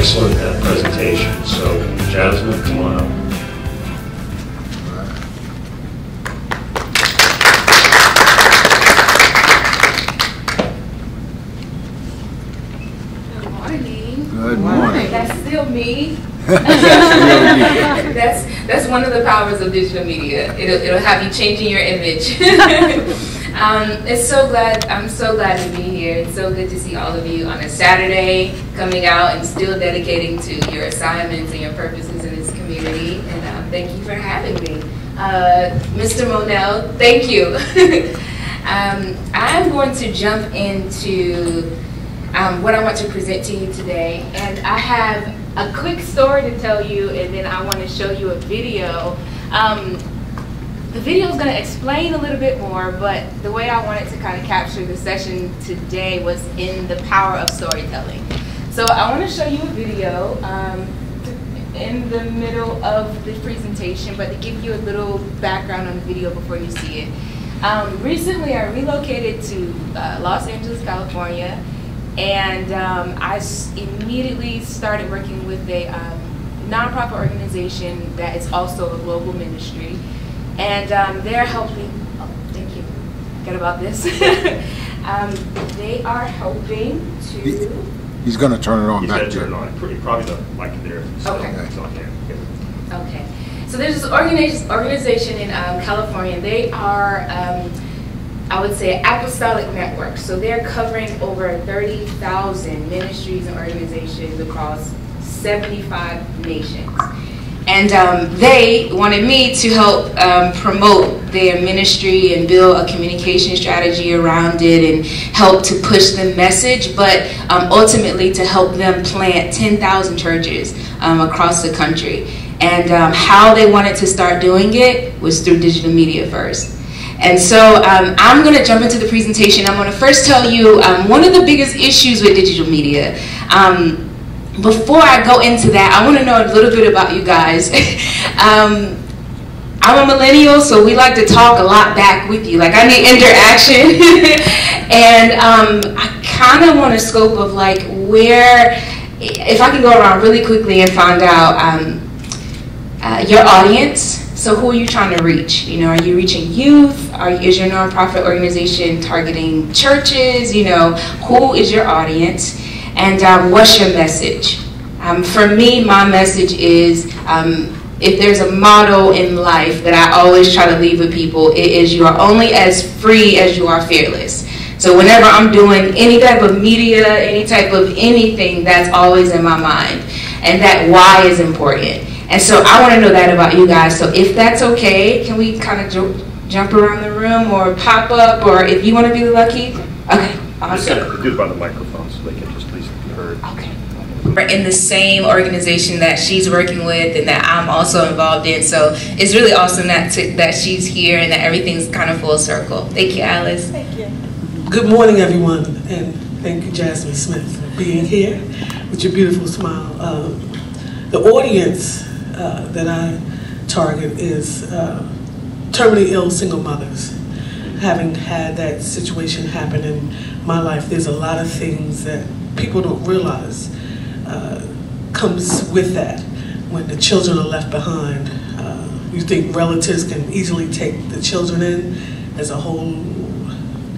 excellent presentation. So, Jasmine, come on up. Good morning. That's still me. That's one of the powers of digital media. It'll have you changing your image. I'm so glad to be here. It's so good to see all of you on a Saturday coming out and still dedicating to your assignments and your purposes in this community. And thank you for having me. Mr. Monell, thank you. I'm going to jump into what I want to present to you today. And I have a quick story to tell you, and then I want to show you a video. The video is going to explain a little bit more, but the way I wanted to kind of capture the session today was in the power of storytelling. So I want to show you a video in the middle of the presentation, but to give you a little background on the video before you see it. Recently, I relocated to Los Angeles, California, and I immediately started working with a nonprofit organization that is also a global ministry. And they're helping, oh, thank you, forget about this. They are helping to... He's going to turn it on He's back there. He's going to turn it on. Probably the mic there. Okay. It's on there. Okay. So there's this organization in California. They are... I would say apostolic network. So they're covering over 30,000 ministries and organizations across 75 nations. And they wanted me to help promote their ministry and build a communication strategy around it and help to push the message, but ultimately to help them plant 10,000 churches across the country. And how they wanted to start doing it was through digital media first. And so I'm going to jump into the presentation. I'm going to first tell you one of the biggest issues with digital media. Before I go into that, I want to know a little bit about you guys. I'm a millennial, so we like to talk a lot back with you. Like, I need interaction. And I kind of want a scope of like where, if I can go around really quickly and find out your audience. So who are you trying to reach? You know, are you reaching youth? Is your nonprofit organization targeting churches? You know, who is your audience? And what's your message? For me, my message is, if there's a motto in life that I always try to leave with people, it is you are only as free as you are fearless. So whenever I'm doing any type of media, any type of anything, that's always in my mind. And that why is important. And so I want to know that about you guys. So if that's okay, can we kind of jump around the room or pop up, or if you want to be lucky? Okay, awesome. Just do it by the microphone so they can just at least be heard. Okay. We're in the same organization that she's working with and that I'm also involved in. So it's really awesome that she's here and that everything's kind of full circle. Thank you, Alice. Thank you. Good morning, everyone, and thank you, Jasmine Smith, for being here with your beautiful smile. The audience that I target is terminally ill single mothers. Having had that situation happen in my life, there's a lot of things that people don't realize comes with that. When the children are left behind, you think relatives can easily take the children in. There's a whole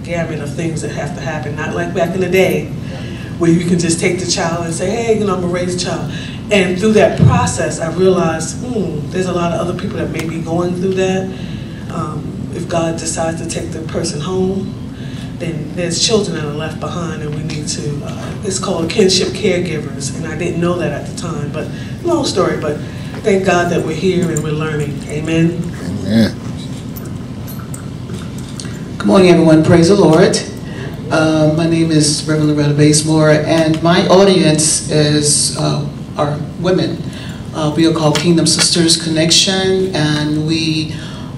gamut of things that have to happen, not like back in the day where you can just take the child and say, hey, you know, I'm gonna raise a child. And through that process, I realized, there's a lot of other people that may be going through that. If God decides to take the person home, then there's children that are left behind, and we need to, it's called kinship caregivers, and I didn't know that at the time, but long story, but thank God that we're here and we're learning. Amen. Amen. Good morning, everyone. Praise the Lord. My name is Reverend Loretta Bazemore, and my audience is are women. We are called Kingdom Sisters Connection, and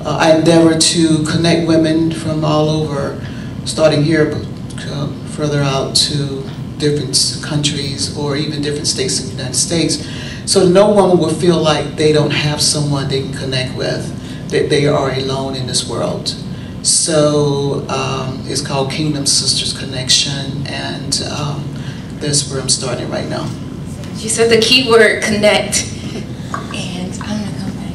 I endeavor to connect women from all over, starting here, further out to different countries or even different states in the United States. So no woman will feel like they don't have someone they can connect with, that they are alone in this world. So it's called Kingdom Sisters Connection, and that's where I'm starting right now. You said the keyword connect. And I'm gonna come back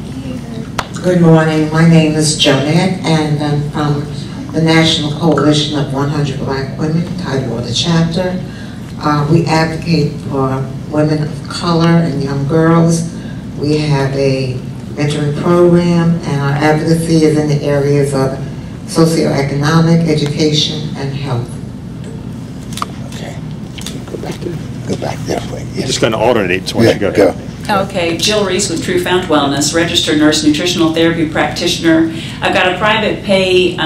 here. Good morning. My name is Jonette, and I'm from the National Coalition of 100 Black Women, Tidewater Chapter. We advocate for women of color and young girls. We have a mentoring program, and our advocacy is in the areas of socioeconomic, education, and health. Okay. Go back that way. Yes. Just going to alternate once you go. Okay, Jill Reese with True Fount Wellness, registered nurse nutritional therapy practitioner. I've got a private pay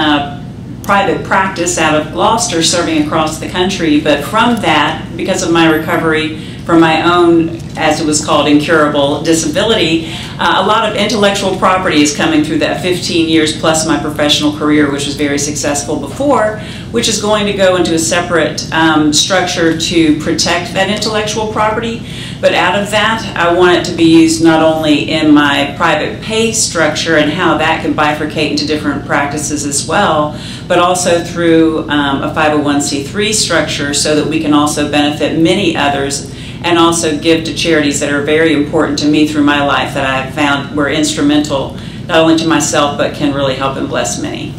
private practice out of Gloucester serving across the country, but from that, because of my recovery from my own, as it was called, incurable disability, a lot of intellectual property is coming through that 15 years plus my professional career, which was very successful before, which is going to go into a separate structure to protect that intellectual property. But out of that, I want it to be used not only in my private pay structure and how that can bifurcate into different practices as well, but also through a 501c3 structure so that we can also benefit many others and also give to charities that are very important to me through my life that I have found were instrumental not only to myself but can really help and bless many.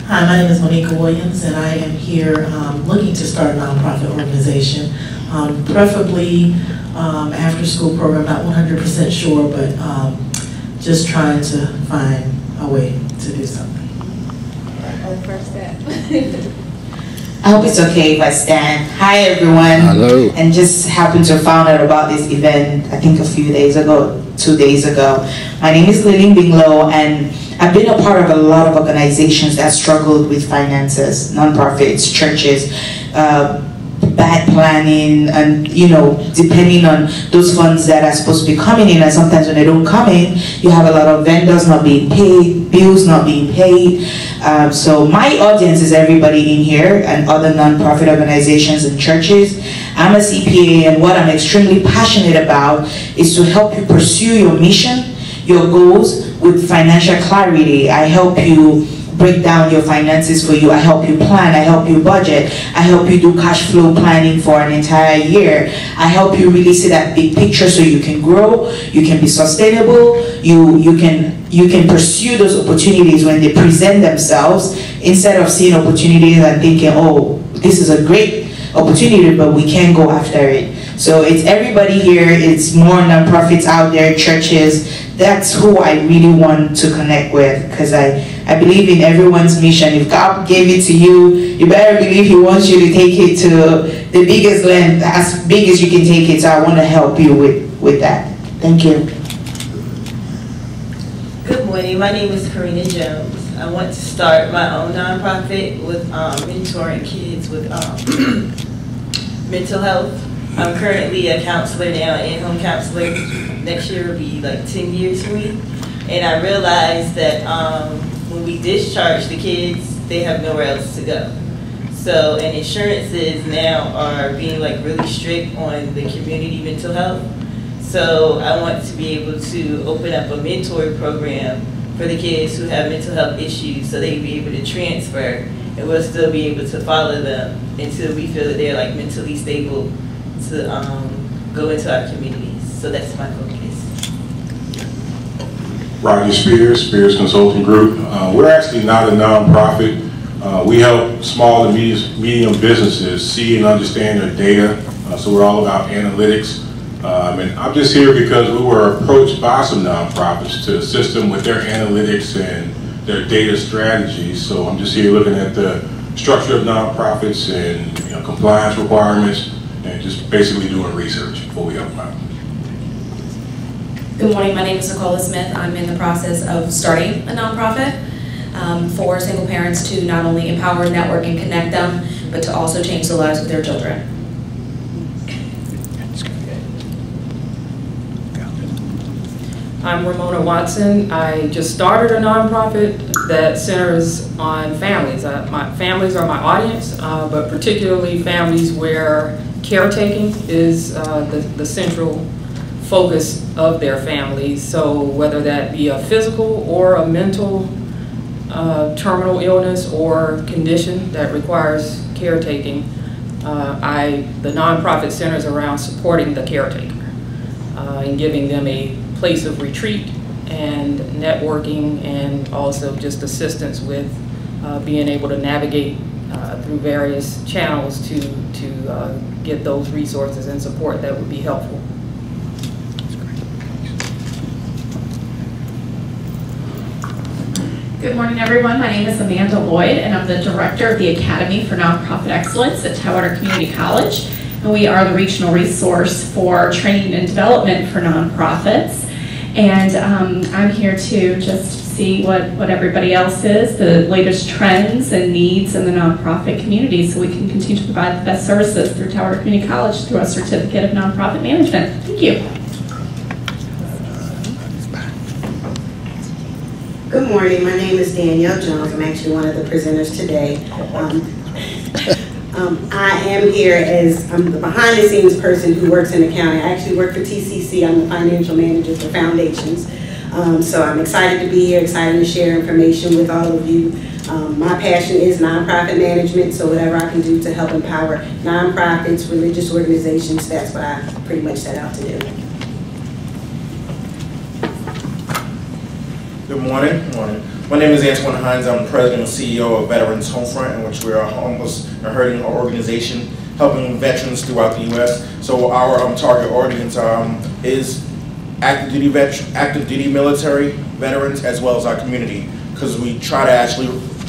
Hi, my name is Monica Williams, and I am here looking to start a nonprofit organization, preferably after-school program. Not 100% sure, but just trying to find a way to do something. The first step. I hope it's okay if I stand. Hi everyone. Hello. And just happened to have found out about this event, I think a few days ago, 2 days ago. My name is Lillian Binglow, and I've been a part of a lot of organizations that struggled with finances, nonprofits, churches, bad planning, and depending on those funds that are supposed to be coming in, and sometimes when they don't come in, you have a lot of vendors not being paid, bills not being paid. So my audience is everybody in here and other nonprofit organizations and churches. I'm a CPA, and what I'm extremely passionate about is to help you pursue your mission, your goals with financial clarity. I help you break down your finances for you. I help you plan, I help you budget, I help you do cash flow planning for an entire year. I help you really see that big picture so you can grow, you can be sustainable, you can pursue those opportunities when they present themselves, instead of seeing opportunities and thinking, oh, this is a great opportunity, but we can't go after it. So it's everybody here, it's more nonprofits out there, churches. That's who I really want to connect with, because I believe in everyone's mission. If God gave it to you, you better believe He wants you to take it to the biggest length, as big as you can take it. So I want to help you with that. Thank you. Good morning. My name is Karina Jones. I want to start my own nonprofit with mentoring kids with mental health. I'm currently a counselor now, in-home counselor. Next year will be like 10 years for me. And I realized that when we discharge the kids, they have nowhere else to go. So, and insurances now are being like really strict on the community mental health. So I want to be able to open up a mentor program for the kids who have mental health issues so they can be able to transfer, and we'll still be able to follow them until we feel that they're like mentally stable to go into our communities. So that's my focus. Roger Spears, Spears Consulting Group. We're actually not a nonprofit. We help small and medium businesses see and understand their data. So we're all about analytics. And I'm just here because we were approached by some nonprofits to assist them with their analytics and their data strategies. So I'm just here looking at the structure of nonprofits and compliance requirements, and just basically doing research before we help them out. Good morning, my name is Nicola Smith. I'm in the process of starting a nonprofit for single parents to not only empower, network, and connect them, but to also change the lives of their children. I'm Ramona Watson. I just started a nonprofit that centers on families. My families are my audience, but particularly families where caretaking is the central focus of their families. So whether that be a physical or a mental terminal illness or condition that requires caretaking, The nonprofit centers around supporting the caretaker and giving them a place of retreat and networking, and also just assistance with being able to navigate through various channels to get those resources and support that would be helpful. Good morning, everyone. My name is Amanda Lloyd, and I'm the director of the Academy for Nonprofit Excellence at Tidewater Community College. And we are the regional resource for training and development for nonprofits. And I'm here to just see what everybody else is, the latest trends and needs in the nonprofit community, so we can continue to provide the best services through Tidewater Community College through a Certificate of Nonprofit Management. Thank you. Good morning, my name is Danielle Jones. I'm actually one of the presenters today. I am here as I'm the behind the scenes person who works in the county. I actually work for TCC. I'm the financial manager for foundations. So I'm excited to be here, excited to share information with all of you. My passion is nonprofit management, so whatever I can do to help empower nonprofits, religious organizations, that's what I pretty much set out to do. Good morning. Good morning. My name is Antoine Hines. I'm the president and CEO of Veterans Homefront, in which we are a homeless and hurting organization helping veterans throughout the U.S. So our target audience is active duty military veterans, as well as our community, because we try to actually,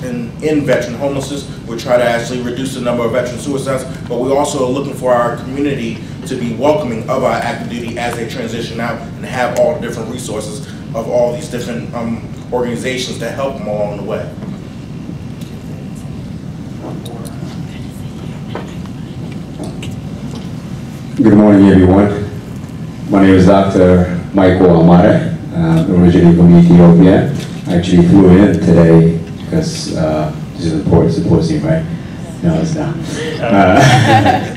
in veteran homelessness, we try to actually reduce the number of veteran suicides, but we also are looking for our community to be welcoming of our active duty as they transition out and have all the different resources of all these different organizations to help them along the way. Good morning, everyone. My name is Dr. Michael Amare. I'm originally from Ethiopia. I actually flew in today because this is an important symposium, right? No, it's not.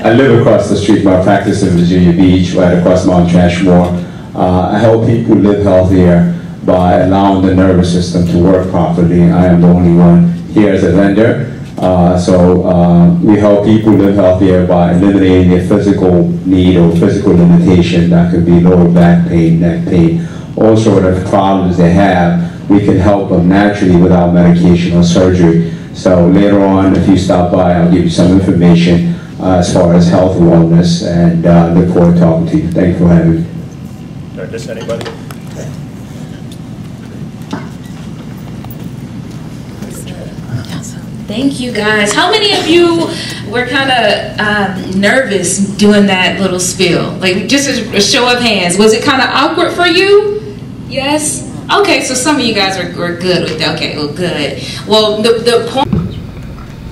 I live across the street. My practice in Virginia Beach, right across Mount Trashmore. I help people live healthier by allowing the nervous system to work properly. I am the only one here as a vendor. We help people live healthier by eliminating their physical need or physical limitation. That could be lower back pain, neck pain, all sort of problems they have. We can help them naturally without medication or surgery. So later on, if you stop by, I'll give you some information as far as health and wellness, and look forward to talking to you. Thank you for having me. Does anybody? Thank you, guys. How many of you were kind of nervous doing that little spiel? Like, just a show of hands. Was it kind of awkward for you? Yes? Okay, so some of you guys were good with that. Okay, well, good. Well, the point...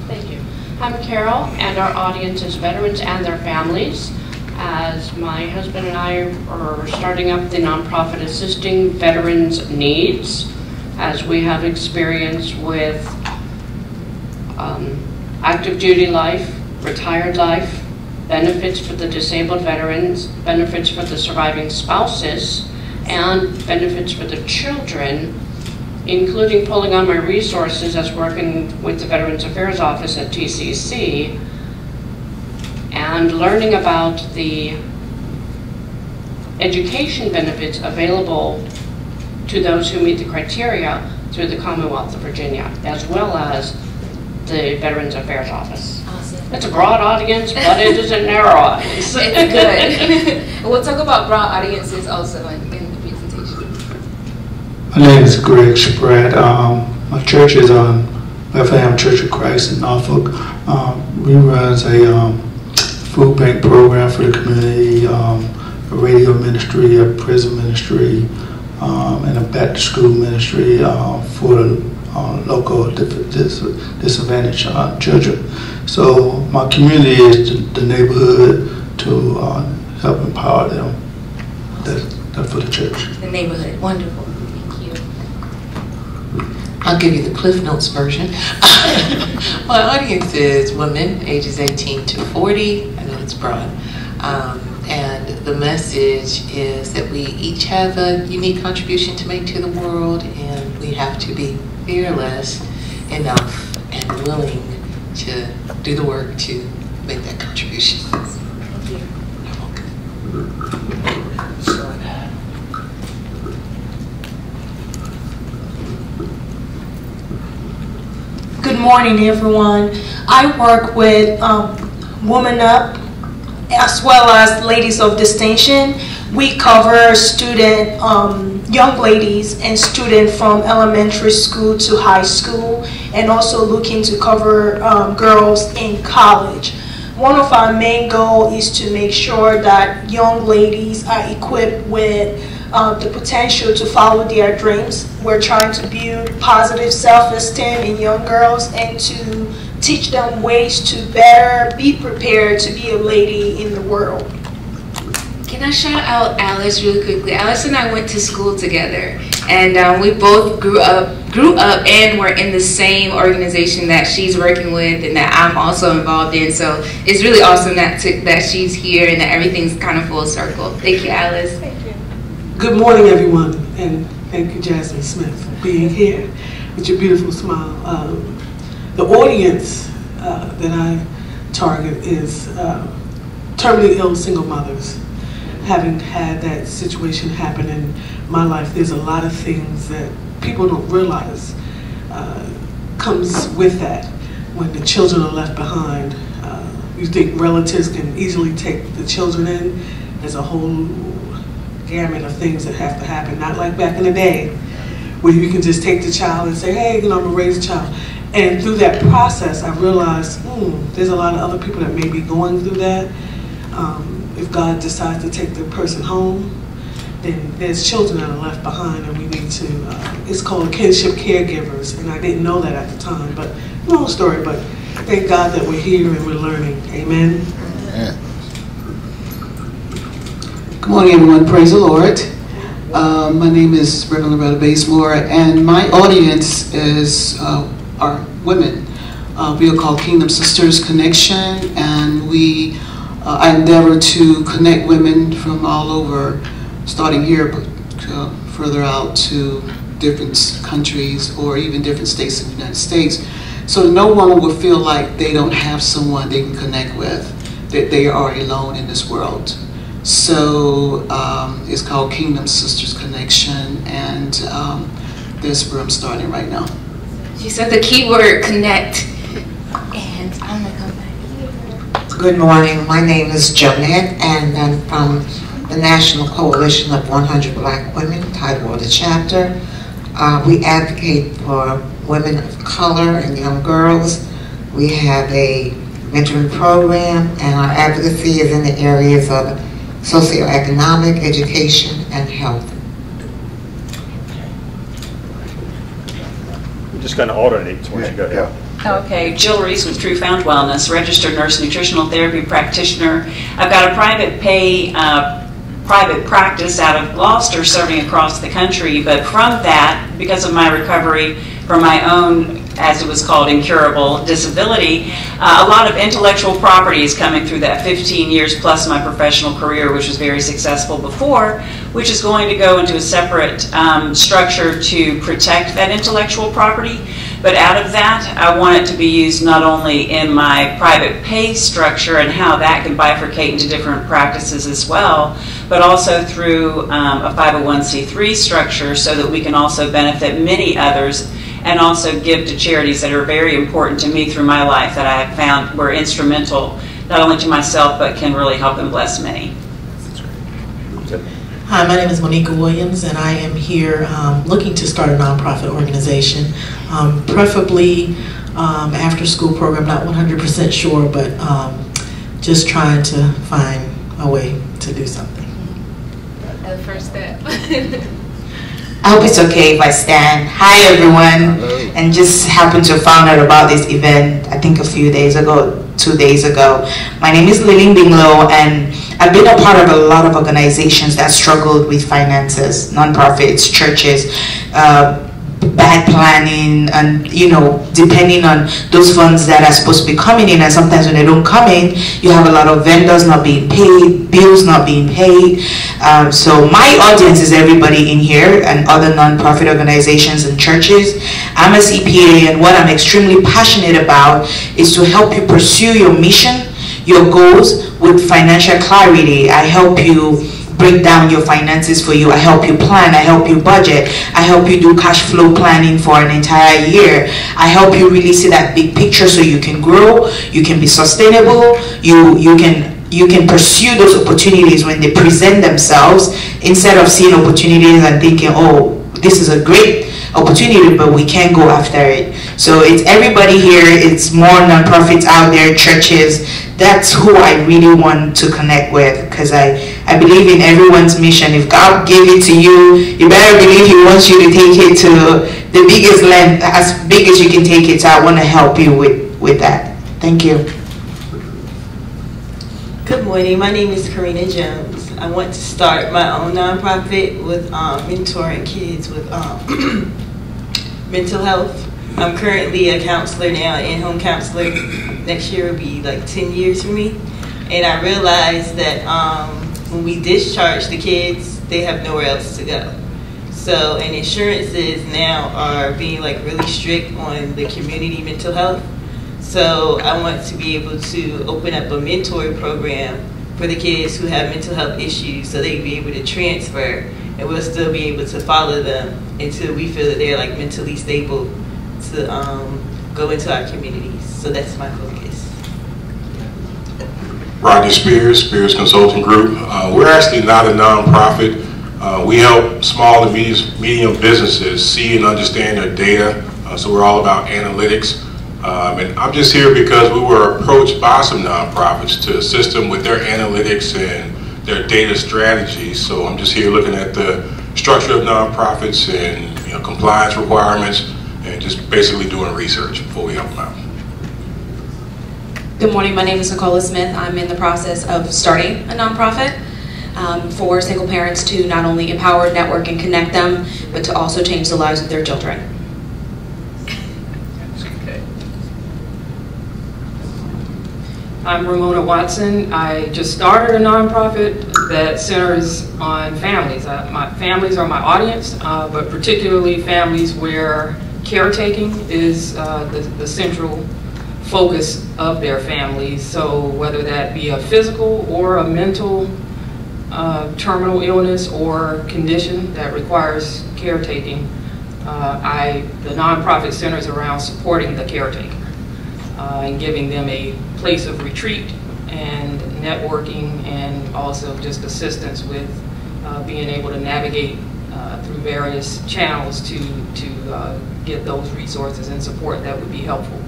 Thank you. I'm Carol, and our audience is veterans and their families. As my husband and I are starting up the nonprofit assisting veterans' needs, as we have experience with active duty life, retired life, benefits for the disabled veterans, benefits for the surviving spouses, and benefits for the children, including pulling on my resources as working with the Veterans Affairs Office at TCC, and learning about the education benefits available to those who meet the criteria through the Commonwealth of Virginia, as well as the Veterans Affairs Office. Awesome. It's a broad audience, but it is a narrow audience. It's good. We'll talk about broad audiences also in the presentation. My name is Greg Shabrat. My church is on Bethlehem Church of Christ in Norfolk. We run a food bank program for the community, a radio ministry, a prison ministry, and a back to school ministry for the local disadvantaged children. So my community is the neighborhood to help empower them. That's for the church. The neighborhood, wonderful. Thank you. I'll give you the Cliff Notes version. My audience is women ages 18 to 40. I know it's broad. And the message is that we each have a unique contribution to make to the world, and we have to be fearless enough and willing to do the work to make that contribution. Good morning, everyone. I work with Women Up as well as Ladies of Distinction. We cover student, young ladies and students from elementary school to high school, and also looking to cover girls in college. One of our main goals is to make sure that young ladies are equipped with the potential to follow their dreams. We're trying to build positive self-esteem in young girls and to teach them ways to better be prepared to be a lady in the world. Can I shout out Alice really quickly? Alice and I went to school together, and we both grew up and were in the same organization that she's working with and that I'm also involved in. So it's really awesome that she's here and that everything's kind of full circle. Thank you, Alice. Thank you. Good morning, everyone, and thank you, Jasmine Smith, for being here with your beautiful smile. The audience that I target is terminally ill single mothers. Having had that situation happen in my life, there's a lot of things that people don't realize comes with that. When the children are left behind, you think relatives can easily take the children in. There's a whole gamut of things that have to happen, not like back in the day where you can just take the child and say, hey, I'm gonna raise a child. And through that process, I realized there's a lot of other people that may be going through that. If God decides to take the person home, then there's children that are left behind, and we need to, it's called kinship caregivers, and I didn't know that at the time, but long story, but thank God that we're here and we're learning. Amen. Yeah. Good morning, everyone. Praise the Lord. My name is Reverend Loretta Basemore, and my audience is are women. We are called Kingdom Sisters Connection, and I endeavor to connect women from all over, starting here, but further out to different countries or even different states in the United States, so no woman will feel like they don't have someone they can connect with, that they are alone in this world. So it's called Kingdom Sisters Connection, and that's where I'm starting right now. She said the key word, connect, and I'm gonna come back here. Good morning. My name is Jonette, and I'm from the National Coalition of 100 Black Women, Tidewater Chapter. We advocate for women of color and young girls. We have a mentoring program, and our advocacy is in the areas of socioeconomic, education, and health. We're just going to alternate towards you. Go ahead. Okay, Jill Reese with True Found Wellness, registered nurse nutritional therapy practitioner. I've got a private pay, private practice out of Gloucester serving across the country, but from that, because of my recovery from my own, as it was called, incurable disability, a lot of intellectual property is coming through that 15 years plus my professional career, which was very successful before, which is going to go into a separate structure to protect that intellectual property. But out of that, I want it to be used not only in my private pay structure and how that can bifurcate into different practices as well, but also through a 501c3 structure so that we can also benefit many others and also give to charities that are very important to me through my life that I have found were instrumental, not only to myself, but can really help and bless many. Hi, my name is Monica Williams, and I am here looking to start a nonprofit organization, preferably after school program, not 100% sure, but just trying to find a way to do something. The first step. I hope it's okay if I stand. Hi everyone, and just happened to find out about this event, I think a few days ago, 2 days ago. My name is Lillian Binglow, and I've been a part of a lot of organizations that struggled with finances, nonprofits, churches, bad planning, and depending on those funds that are supposed to be coming in, and sometimes when they don't come in, you have a lot of vendors not being paid, bills not being paid. So my audience is everybody in here and other nonprofit organizations and churches. I'm a CPA, and what I'm extremely passionate about is to help you pursue your mission, your goals with financial clarity. I help you break down your finances for you. I help you plan. I help you budget. I help you do cash flow planning for an entire year. I help you really see that big picture so you can grow, you can be sustainable, you can pursue those opportunities when they present themselves, instead of seeing opportunities and thinking, oh, this is a great opportunity, but we can't go after it. So it's everybody here, it's more nonprofits out there, churches. That's who I really want to connect with, because I believe in everyone's mission. If God gave it to you, you better believe He wants you to take it to the biggest length, as big as you can take it. So I want to help you with that. Thank you. Good morning, my name is Karina Jones. I want to start my own nonprofit with mentoring kids with mental health. I'm currently a counselor now, in-home counselor. Next year will be like 10 years for me. And I realized that when we discharge the kids, they have nowhere else to go. So, and insurances now are being like really strict on the community mental health. So I want to be able to open up a mentor program for the kids who have mental health issues, so they can be able to transfer, and we'll still be able to follow them until we feel that they're like mentally stable to go into our communities. So that's my focus. Rodney Spears, Spears Consulting Group. We're actually not a nonprofit. We help small and medium businesses see and understand their data. So we're all about analytics. And I'm just here because we were approached by some nonprofits to assist them with their analytics and their data strategies. So I'm just here looking at the structure of nonprofits and compliance requirements, and just basically doing research before we help them out. Good morning, my name is Nicola Smith. I'm in the process of starting a nonprofit for single parents to not only empower, network, and connect them, but to also change the lives of their children. I'm Ramona Watson. I just started a nonprofit that centers on families. My families are my audience, but particularly families where caretaking is the central focus of their families. So whether that be a physical or a mental terminal illness or condition that requires caretaking, the nonprofit centers around supporting the caretaker and giving them a place of retreat and networking, and also just assistance with being able to navigate through various channels to get those resources and support that would be helpful.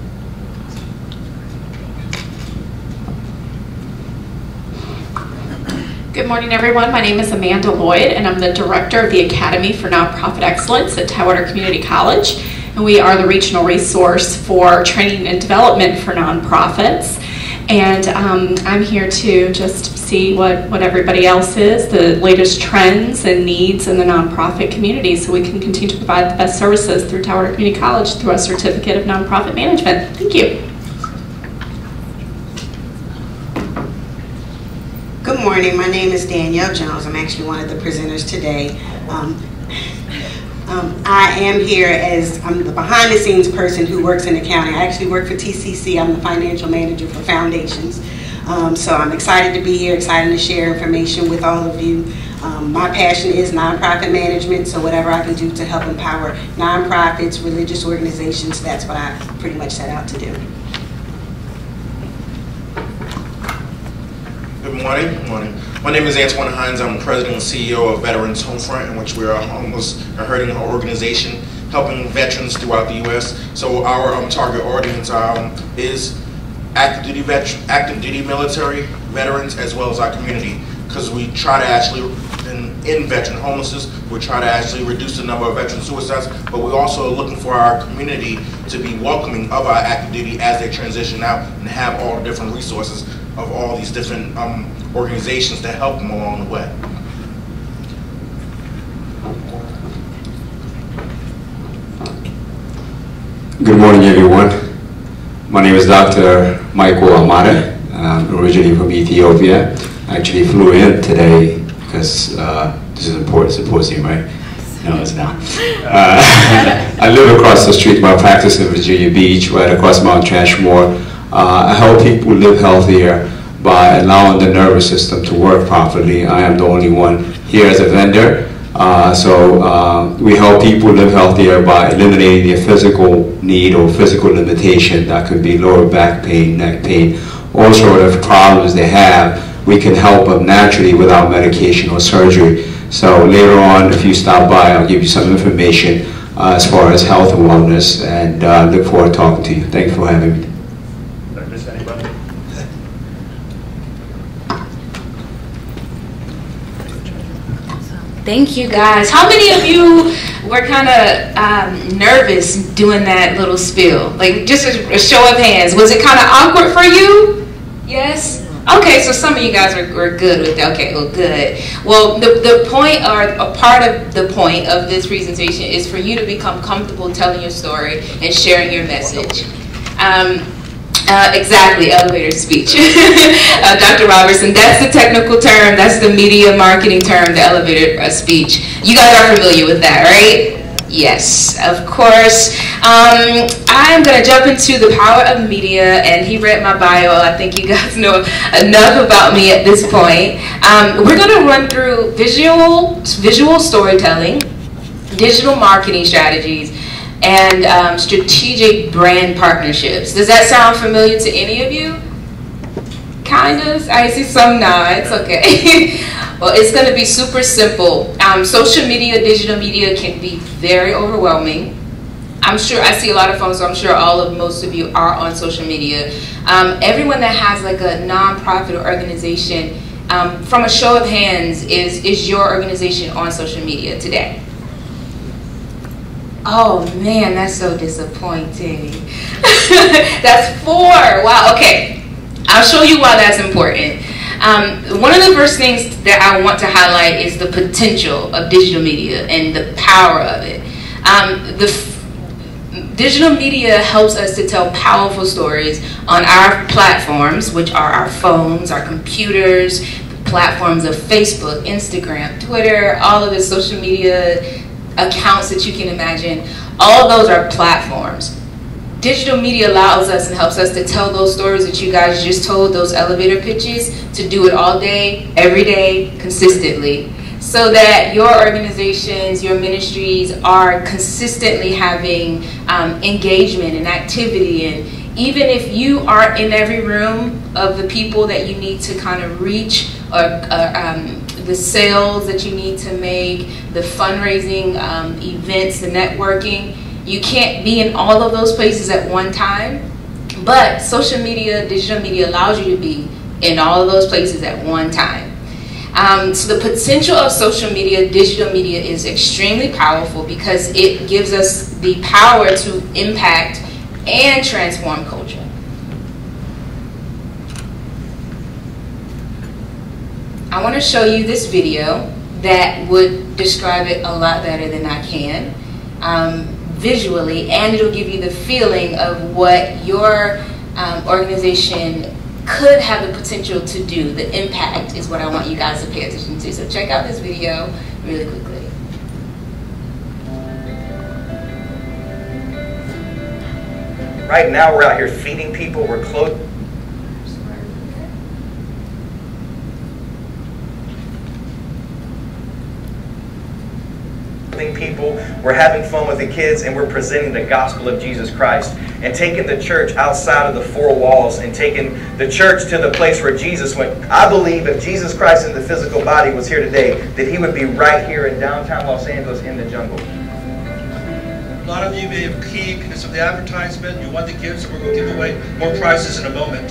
Good morning, everyone. My name is Amanda Lloyd, and I'm the director of the Academy for Nonprofit Excellence at Tidewater Community College. And we are the regional resource for training and development for nonprofits. And I'm here to just see what everybody else is, the latest trends and needs in the nonprofit community, so we can continue to provide the best services through Tidewater Community College through a certificate of nonprofit management. Thank you. Good morning, my name is Danielle Jones. I'm actually one of the presenters today. I am here as I'm the behind the scenes person who works in accounting. I actually work for TCC. I'm the financial manager for foundations. So I'm excited to be here, excited to share information with all of you. My passion is nonprofit management, so whatever I can do to help empower nonprofits, religious organizations, that's what I pretty much set out to do. Good morning. Good morning. My name is Antoine Hines. I'm the president and CEO of Veterans Homefront, in which we are a homeless and hurting organization helping veterans throughout the U.S. So our target audience is active duty military veterans, as well as our community, because we try to actually, in veteran homelessness, we try to actually reduce the number of veteran suicides, but we also are looking for our community to be welcoming of our active duty as they transition out and have all the different resources of all these different organizations that help them along the way. Good morning, everyone. My name is Dr. Michael Amare. I'm originally from Ethiopia. I actually flew in today because this is an important symposium, right? No, it's not. I live across the street. My practice in Virginia Beach, right across Mount Trashmore. I help people live healthier. by allowing the nervous system to work properly. I am the only one here as a vendor. We help people live healthier by eliminating their physical need or physical limitation. That could be lower back pain, neck pain, all sort of problems they have. We can help them naturally without medication or surgery. So later on, if you stop by, I'll give you some information as far as health and wellness, and look forward to talking to you. Thank you for having me. Did I miss anybody? Thank you guys. How many of you were kind of nervous doing that little spiel? Like just a show of hands. Was it kind of awkward for you? Yes? Okay, so some of you guys were good with that. Okay, well, good. Well, the point, or a part of the point of this presentation is for you to become comfortable telling your story and sharing your message. Exactly, elevator speech. Dr. Robertson, that's the technical term, that's the media marketing term, the elevator speech. You guys are familiar with that, right? Yes, of course. I'm going to jump into the power of media, and he read my bio. I think you guys know enough about me at this point. We're going to run through visual storytelling, digital marketing strategies, and strategic brand partnerships. Does that sound familiar to any of you? Kind of. I see some nods. Okay. Well, it's going to be super simple. Social media, digital media can be very overwhelming. I'm sure I see a lot of phones, so I'm sure most of you are on social media. Everyone that has like a nonprofit or organization, from a show of hands, is your organization on social media today? Oh man, that's so disappointing. That's 4. Wow, okay. I'll show you why that's important. One of the first things that I want to highlight is the potential of digital media and the power of it. Digital media helps us to tell powerful stories on our platforms, which are our phones, our computers, the platforms of Facebook, Instagram, Twitter, all of the social media accounts that you can imagine. All of those are platforms. Digital media allows us and helps us to tell those stories that you guys just told, those elevator pitches, to do it all day, every day, consistently, so that your organizations, your ministries are consistently having engagement and activity. And even if you aren't in every room of the people that you need to kind of reach, or the sales that you need to make, the fundraising events, the networking, you can't be in all of those places at one time, but social media, digital media allows you to be in all of those places at one time. So the potential of social media, digital media is extremely powerful because it gives us the power to impact and transform culture. I want to show you this video that would describe it a lot better than I can. Visually, and it'll give you the feeling of what your organization could have the potential to do. The impact is what I want you guys to pay attention to. So check out this video really quickly. Right now we're out here feeding people, we're clothing people, we're having fun with the kids, and we're presenting the gospel of Jesus Christ and taking the church outside of the 4 walls and taking the church to the place where Jesus went. I believe if Jesus Christ in the physical body was here today, that he would be right here in downtown Los Angeles in the jungle. A lot of you may have keyed because of the advertisement. You want the gifts, and we're going to give away more prizes in a moment.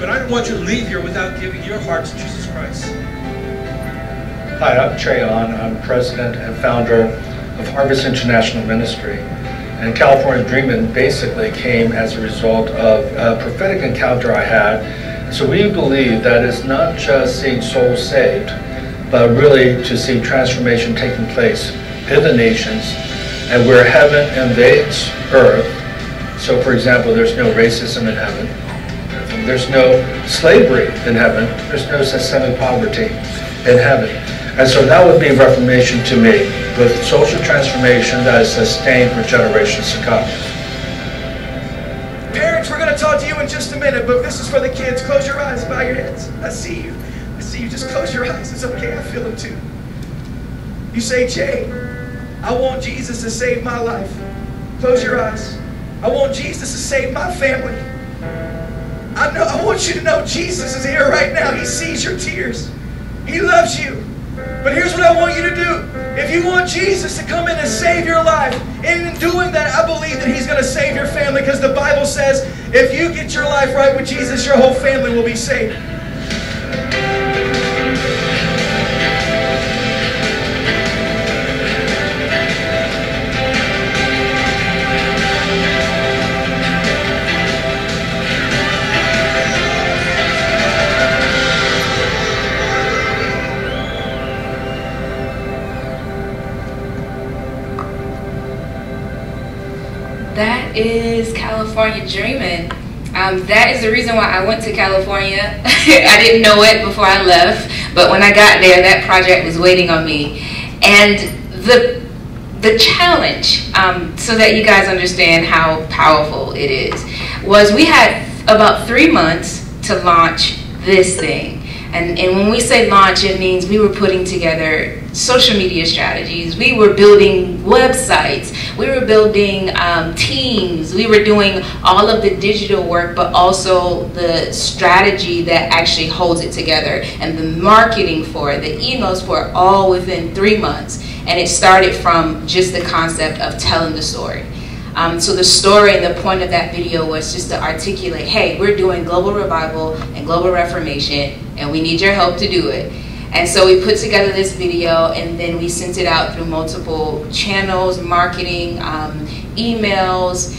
But I don't want you to leave here without giving your heart to Jesus Christ. Hi, I'm Trayon. I'm president and founder of Harvest International Ministry. And California Dreamin' basically came as a result of a prophetic encounter I had. So we believe that it's not just seeing souls saved, but really to see transformation taking place in the nations, and where heaven invades earth. So for example, there's no racism in heaven. There's no slavery in heaven. There's no systemic poverty in heaven. And so that would be Reformation to me, with social transformation that is sustained for generations to come. Parents, we're going to talk to you in just a minute, but this is for the kids. Close your eyes, bow your heads. I see you. I see you. Just close your eyes. It's okay. I feel them too. You say, Jay, I want Jesus to save my life. Close your eyes. I want Jesus to save my family. I want you to know Jesus is here right now. He sees your tears. He loves you. But here's what I want you to do. If you want Jesus to come in and save your life, and in doing that, I believe that He's going to save your family, because the Bible says if you get your life right with Jesus, your whole family will be saved. That is California Dreamin'. That is the reason why I went to California. I didn't know it before I left, but when I got there, that project was waiting on me. And the challenge, so that you guys understand how powerful it is, was we had about 3 months to launch this thing. And when we say launch, it means we were putting together social media strategies. We were building websites. We were building teams. We were doing all of the digital work, but also the strategy that actually holds it together, and the marketing for it, the emails for it, all within 3 months. And it started from just the concept of telling the story. So the story and the point of that video was just to articulate, hey, we're doing global revival and global reformation, and we need your help to do it. And so we put together this video, and then we sent it out through multiple channels, marketing, emails.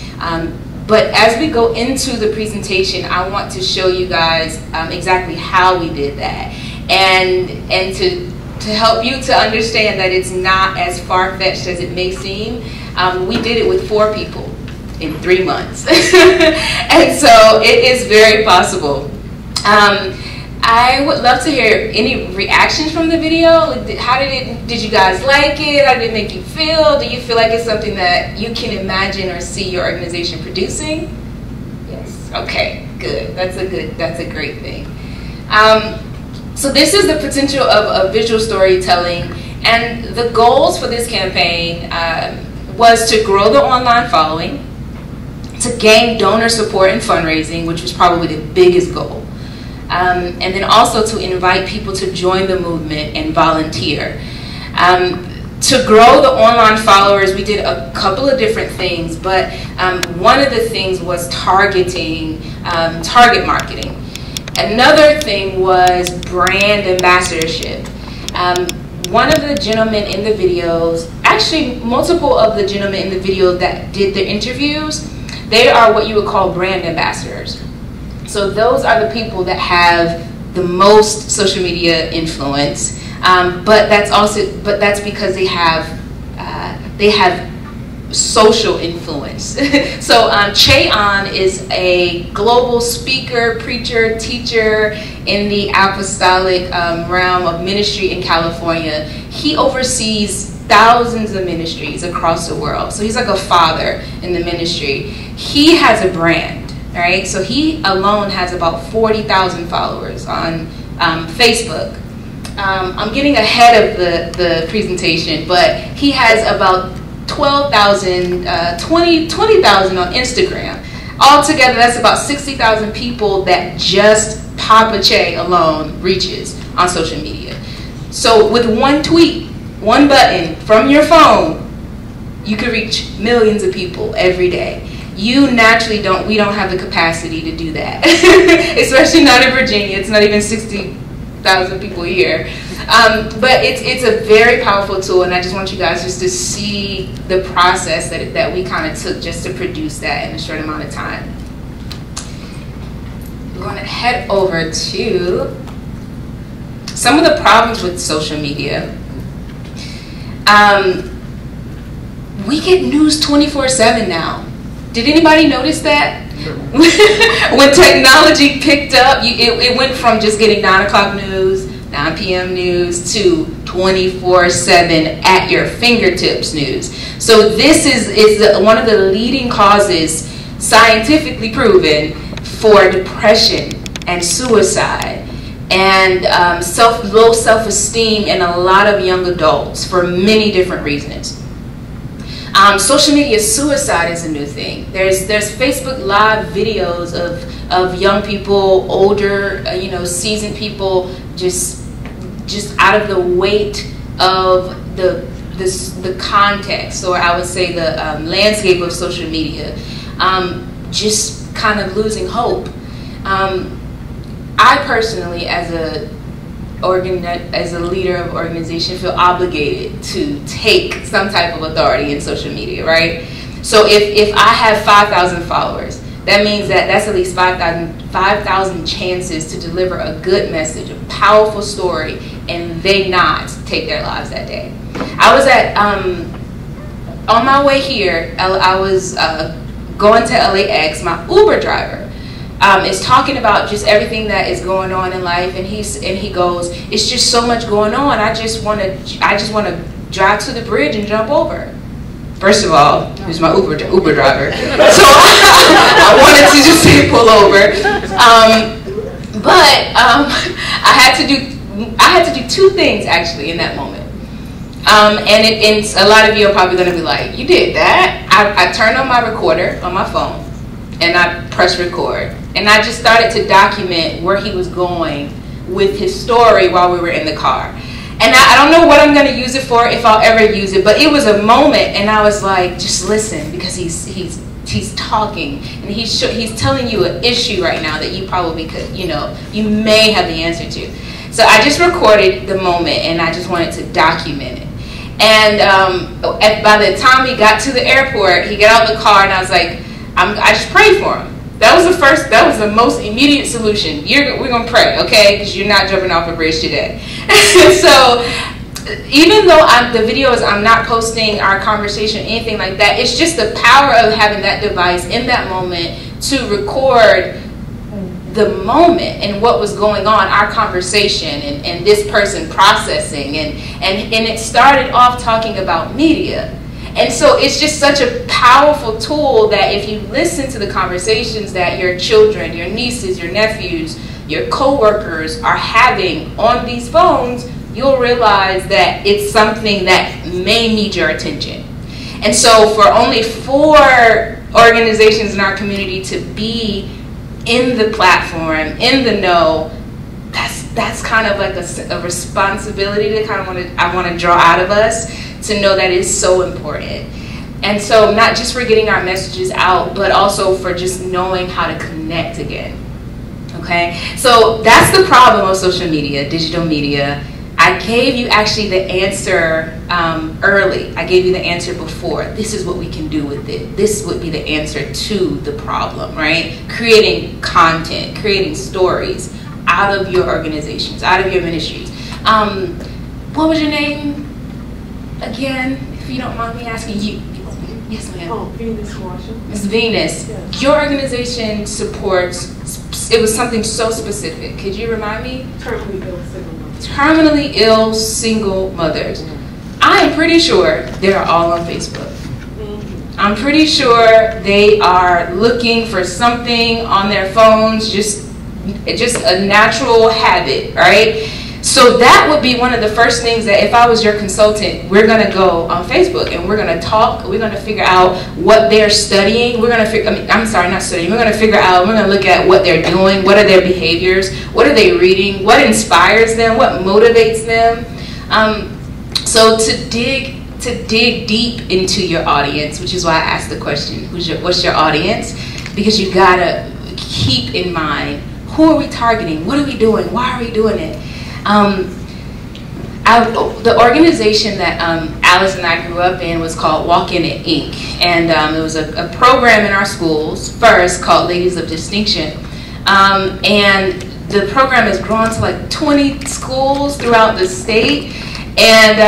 But as we go into the presentation, I want to show you guys exactly how we did that, and to help you to understand that it's not as far-fetched as it may seem. We did it with 4 people in 3 months. And so it is very possible. I would love to hear any reactions from the video. How did you guys like it? How did it make you feel? Do you feel like it's something that you can imagine or see your organization producing? Yes. Okay, good. That's a great thing. So this is the potential of visual storytelling, and the goals for this campaign was to grow the online following, to gain donor support and fundraising, which was probably the biggest goal, and then also to invite people to join the movement and volunteer. To grow the online followers, we did a couple of different things, but one of the things was targeting, target marketing. Another thing was brand ambassadorship. One of the gentlemen in the videos, actually multiple of the gentlemen in the video that did the interviews, they are what you would call brand ambassadors. So those are the people that have the most social media influence, but that's because they have social influence. So Cheon is a global speaker, preacher, teacher in the apostolic realm of ministry in California. He oversees thousands of ministries across the world. So he's like a father in the ministry. He has a brand, right? So he alone has about 40,000 followers on Facebook. I'm getting ahead of the presentation, but he has about 12,000, 20,000 on Instagram. Altogether, that's about 60,000 people that just Papa Che alone reaches on social media. So with one tweet, one button from your phone, you could reach millions of people every day. You naturally we don't have the capacity to do that, especially not in Virginia. It's not even 60,000 people here. But it's a very powerful tool, and I just want you guys just to see the process that we kind of took just to produce that in a short amount of time. We're going to head over to some of the problems with social media. We get news 24/7 now. Did anybody notice that? When technology picked up, it went from just getting 9 o'clock news, 9 p.m. news, to 24/7 at your fingertips news. So this is one of the leading causes, scientifically proven, for depression and suicide and low self-esteem in a lot of young adults for many different reasons. Social media suicide is a new thing. There's Facebook Live videos of young people, older, seasoned people, just out of the weight of the context, or I would say the landscape of social media, just kind of losing hope. I personally, as a leader of organization, feel obligated to take some type of authority in social media, right? So if I have 5,000 followers, that means that's at least 5,000 chances to deliver a good message, a powerful story, and they not take their lives that day. I was on my way here, I was going to LAX, my Uber driver is talking about just everything that is going on in life, and he goes, it's just so much going on, I just want to drive to the bridge and jump over. First of all, he was my Uber driver, so I wanted to just say pull over. But I had to do two things actually in that moment. And a lot of you are probably going to be like, you did that? I turned on my recorder on my phone, and I pressed record, and I just started to document where he was going with his story while we were in the car. And I don't know what I'm going to use it for, if I'll ever use it, but it was a moment, and I was like, just listen, because he's talking, and he's telling you an issue right now that you probably could, you may have the answer to. So I just recorded the moment, and I just wanted to document it. And by the time we got to the airport, he got out of the car, and I was like, I just prayed for him. That was the most immediate solution. We're going to pray, okay? Because you're not jumping off a bridge today. So even though the videos, I'm not posting our conversation, anything like that, it's just the power of having that device in that moment to record the moment and what was going on, our conversation, and this person processing, and it started off talking about media. And so it's just such a powerful tool that if you listen to the conversations that your children, your nieces, your nephews, your coworkers are having on these phones, you'll realize that it's something that may need your attention. And so for only 4 organizations in our community to be in the platform, in the know, that's kind of like a responsibility that I want to draw out of us, to know that is so important. And so not just for getting our messages out, but also for just knowing how to connect again. Okay, so that's the problem of social media, digital media. I gave you actually the answer early. I gave you the answer before. This is what we can do with it. This would be the answer to the problem, right? Creating content, creating stories out of your organizations, out of your ministries. What was your name again, if you don't mind me asking you? Yes, ma'am. Oh, Venus Washington. Ms. Venus, yes. Your organization supports, it was something so specific. Could you remind me? Terminally ill single mothers. Terminally ill single mothers. I am pretty sure they're all on Facebook. I'm pretty sure they are looking for something on their phones, just a natural habit, right? So that would be one of the first things that if I was your consultant, we're going to go on Facebook and we're going to talk. We're going to figure out what they're studying. We're going to figure, I'm sorry, not studying. We're going to figure out, we're going to look at what they're doing. What are their behaviors? What are they reading? What inspires them? What motivates them? So to dig deep into your audience, which is why I asked the question, what's your audience? Because you got to keep in mind, who are we targeting? What are we doing? Why are we doing it? The organization that Alice and I grew up in was called Walk In It, Inc. And it was a program in our schools, first, called Ladies of Distinction. And the program has grown to like 20 schools throughout the state. And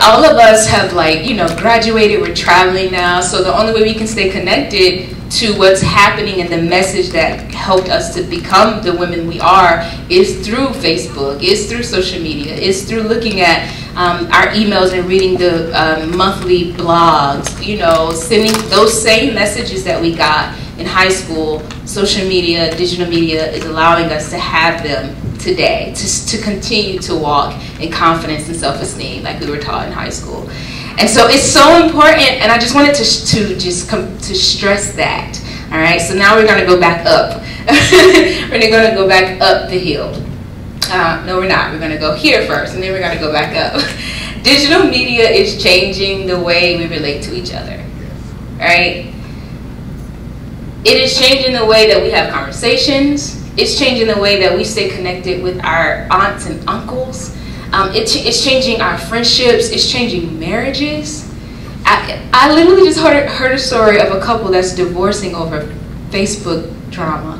all of us have, like, you know, graduated, we're traveling now. So the only way we can stay connected to what's happening and the message that helped us to become the women we are is through Facebook, is through social media, is through looking at our emails and reading the monthly blogs, you know, sending those same messages that we got in high school, social media, digital media is allowing us to have them today, to continue to walk in confidence and self-esteem like we were taught in high school. And so it's so important, and I just wanted to stress that. All right, so now we're gonna go back up. We're gonna go back up the hill. No, we're not. We're gonna go here first, and then we're gonna go back up. Digital media is changing the way we relate to each other, right? It is changing the way that we have conversations. It's changing the way that we stay connected with our aunts and uncles. It's changing our friendships. It's changing marriages. I literally just heard a story of a couple that's divorcing over Facebook drama.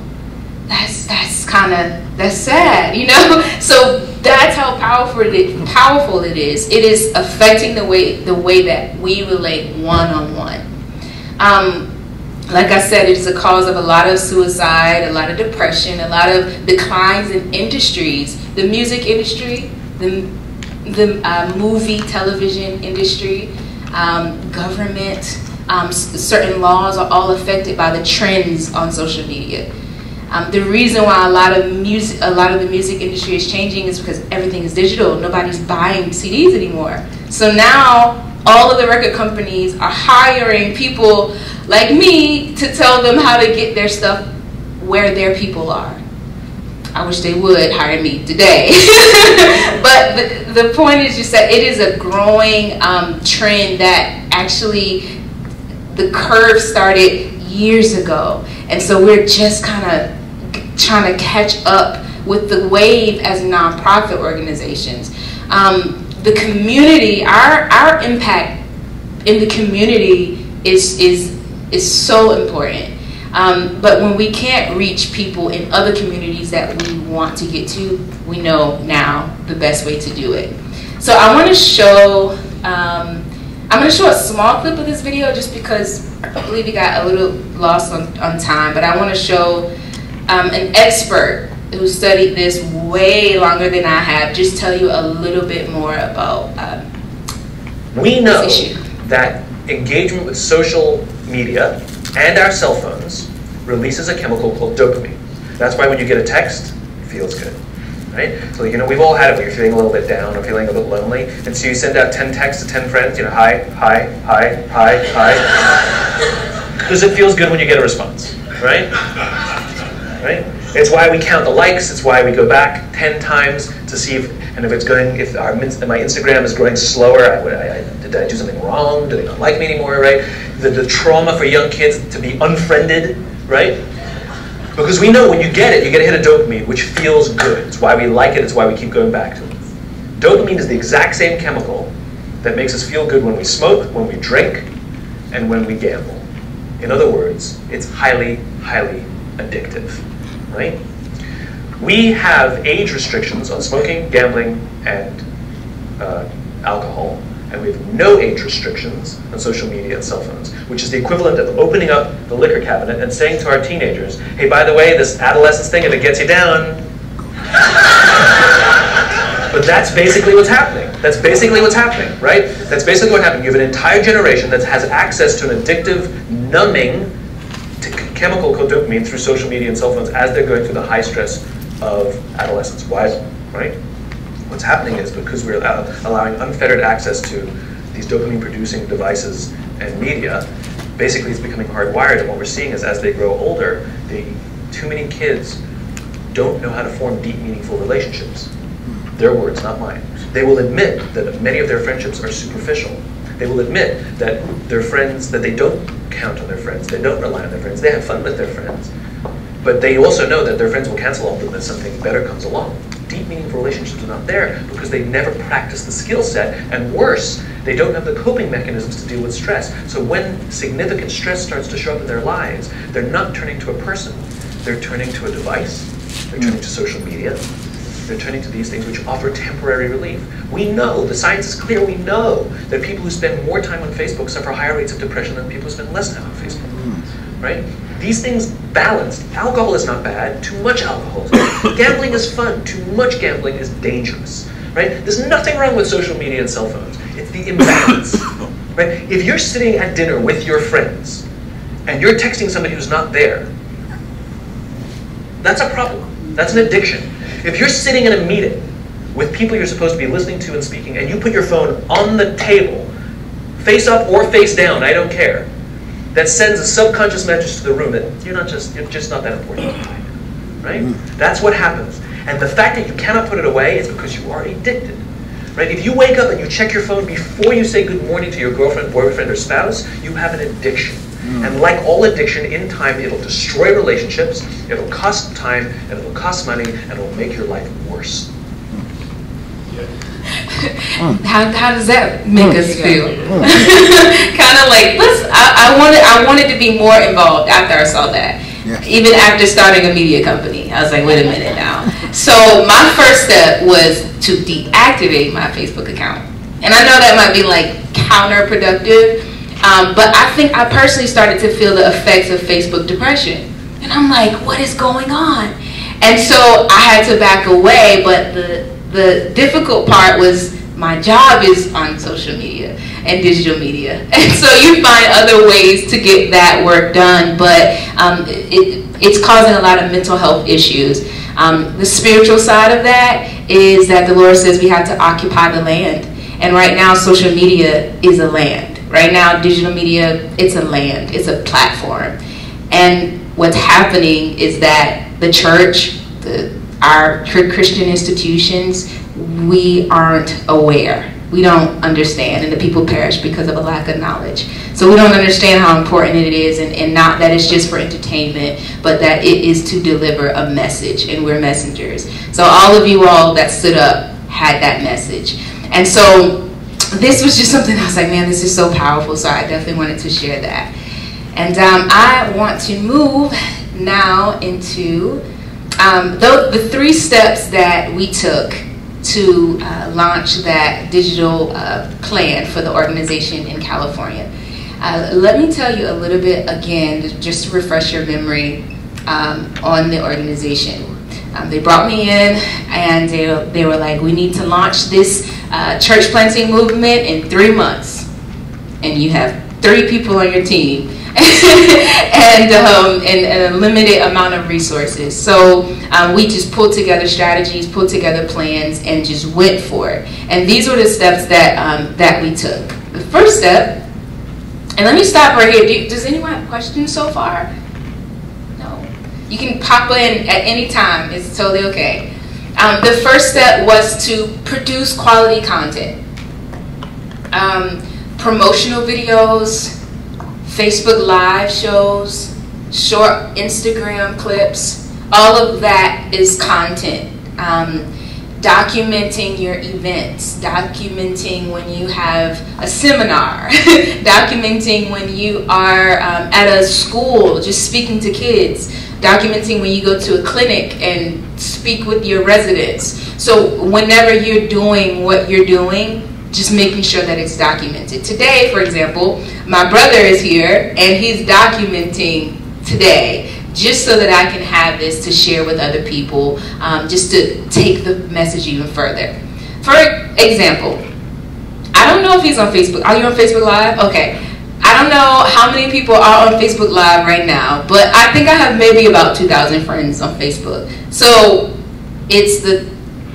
That's sad, you know? So that's how powerful it is. It is affecting the way that we relate one-on-one. Like I said, it is a cause of a lot of suicide, a lot of depression, a lot of declines in industries. The music industry, the movie, television industry, government, certain laws are all affected by the trends on social media. The reason why a lot of the music industry is changing is because everything is digital. Nobody's buying CDs anymore. So now all of the record companies are hiring people like me to tell them how to get their stuff where their people are. I wish they would hire me today. But the point is just that it is a growing trend that actually the curve started years ago. And so we're just kind of trying to catch up with the wave as nonprofit organizations. The community, our impact in the community is so important. But when we can't reach people in other communities that we want to get to, we know now the best way to do it. So I want to show, I'm going to show a small clip of this video just because I believe we got a little lost on time, but I want to show an expert who studied this way longer than I have just tell you a little bit more about we know that engagement with social media and our cell phones releases a chemical called dopamine. That's why when you get a text, it feels good, right? So, you know, we've all had it when you're feeling a little bit down or feeling a bit lonely, and so you send out 10 texts to 10 friends, you know, hi, hi, hi, hi, hi. Because it feels good when you get a response, right? Right? It's why we count the likes. It's why we go back 10 times to see if my Instagram is growing slower. Did I do something wrong? Do they not like me anymore? Right? The trauma for young kids to be unfriended, right? Because we know when you get it, you get a hit of dopamine, which feels good. It's why we like it. It's why we keep going back to it. Dopamine is the exact same chemical that makes us feel good when we smoke, when we drink, and when we gamble. In other words, it's highly, highly addictive, right? We have age restrictions on smoking, gambling, and alcohol, and we have no age restrictions on social media and cell phones, which is the equivalent of opening up the liquor cabinet and saying to our teenagers, hey, by the way, this adolescence thing, if it gets you down. But that's basically what's happening. That's basically what's happening, right? That's basically what happened. You have an entire generation that has access to an addictive, numbing chemical called dopamine through social media and cell phones as they're going through the high stress of adolescence. Why? Right? What's happening is because we're allowing unfettered access to these dopamine-producing devices and media, basically it's becoming hardwired. And what we're seeing is as they grow older, too many kids don't know how to form deep, meaningful relationships. Their words, not mine. They will admit that many of their friendships are superficial. They will admit that their friends, that they don't count on their friends, they don't rely on their friends, they have fun with their friends. But they also know that their friends will cancel on them if something better comes along. Deep, meaningful relationships are not there because they never practice the skill set, and worse, they don't have the coping mechanisms to deal with stress. So when significant stress starts to show up in their lives, they're not turning to a person, they're turning to a device, they're turning to social media, they're turning to these things which offer temporary relief. We know, the science is clear, we know that people who spend more time on Facebook suffer higher rates of depression than people who spend less time on Facebook, right? These things balanced. Alcohol is not bad, too much alcohol is bad. Gambling is fun, too much gambling is dangerous, right? There's nothing wrong with social media and cell phones. It's the imbalance, right? If you're sitting at dinner with your friends and you're texting somebody who's not there, that's a problem. That's an addiction. If you're sitting in a meeting with people you're supposed to be listening to and speaking, and you put your phone on the table, face up or face down, I don't care, that sends a subconscious message to the room that you're just not that important, right? That's what happens. And the fact that you cannot put it away is because you are addicted, right? If you wake up and you check your phone before you say good morning to your girlfriend, boyfriend, or spouse, you have an addiction. And like all addiction, in time, it'll destroy relationships, it'll cost time, and it'll cost money, and it'll make your life worse. How does that make us feel? Kind of like, I wanted to be more involved after I saw that. Yeah. Even after starting a media company, I was like, wait a minute now. So my first step was to deactivate my Facebook account. And I know that might be like counterproductive, but I think I personally started to feel the effects of Facebook depression. And I'm like, what is going on? And so I had to back away, but the difficult part was my job is on social media and digital media. And so you find other ways to get that work done, but it's causing a lot of mental health issues. The spiritual side of that is that the Lord says we have to occupy the land. And right now, social media is a land. Right now, digital media, it's a land, it's a platform. And what's happening is that the church, our Christian institutions, we aren't aware. We don't understand, and the people perish because of a lack of knowledge. So we don't understand how important it is, and not that it's just for entertainment, but that it is to deliver a message, and we're messengers. So all of you all that stood up had that message. And so this was just something I was like, man, this is so powerful, so I definitely wanted to share that. And I want to move now into the 3 steps that we took to launch that digital plan for the organization in California. Let me tell you a little bit again, just to refresh your memory on the organization. They brought me in and they were like, we need to launch this church planting movement in 3 months. And you have 3 people on your team. and a limited amount of resources. So we just pulled together strategies, pulled together plans, and just went for it. And these were the steps that we took. The first step, and let me stop right here. Does anyone have questions so far? No. You can pop in at any time. It's totally okay. The first step was to produce quality content. Promotional videos, Facebook Live shows, short Instagram clips, all of that is content. Documenting your events, documenting when you have a seminar, documenting when you are at a school just speaking to kids, documenting when you go to a clinic and speak with your residents. So whenever you're doing what you're doing, just making sure that it's documented. Today, for example, my brother is here and he's documenting today just so that I can have this to share with other people, just to take the message even further. For example, I don't know if he's on Facebook. Are you on Facebook Live? Okay. I don't know how many people are on Facebook Live right now, but I think I have maybe about 2,000 friends on Facebook. So it's the